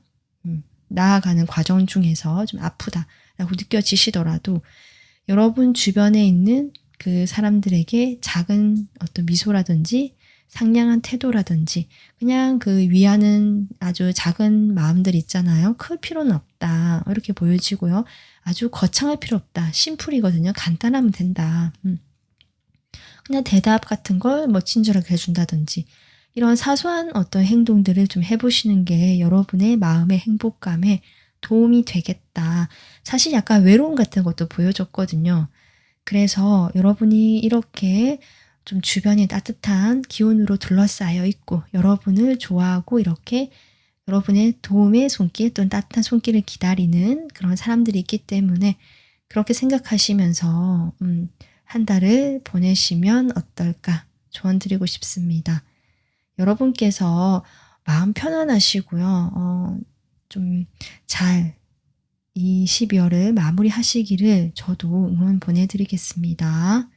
Speaker 1: 나아가는 과정 중에서 좀 아프다라고 느껴지시더라도 여러분 주변에 있는 그 사람들에게 작은 어떤 미소라든지 상냥한 태도라든지 그냥 그 위하는 아주 작은 마음들 있잖아요. 클 필요는 없다. 이렇게 보여지고요. 아주 거창할 필요 없다. 심플이거든요. 간단하면 된다. 그냥 대답 같은 걸 뭐 친절하게 해준다든지 이런 사소한 어떤 행동들을 좀 해보시는 게 여러분의 마음의 행복감에 도움이 되겠다. 사실 약간 외로움 같은 것도 보여줬거든요. 그래서 여러분이 이렇게 좀 주변이 따뜻한 기운으로 둘러싸여 있고 여러분을 좋아하고 이렇게 여러분의 도움의 손길 또는 따뜻한 손길을 기다리는 그런 사람들이 있기 때문에 그렇게 생각하시면서 한 달을 보내시면 어떨까 조언 드리고 싶습니다. 여러분께서 마음 편안하시고요. 좀 잘 이 12월을 마무리하시기를 저도 응원 보내드리겠습니다.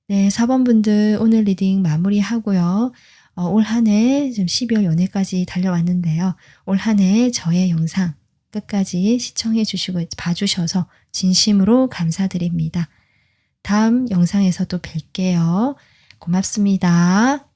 Speaker 1: 네, 4번 분들 오늘 리딩 마무리하고요. 올 한 해 지금 12월 연애까지 달려왔는데요. 올 한 해 저의 영상 끝까지 시청해 주시고 봐주셔서 진심으로 감사드립니다. 다음 영상에서 또 뵐게요. 고맙습니다.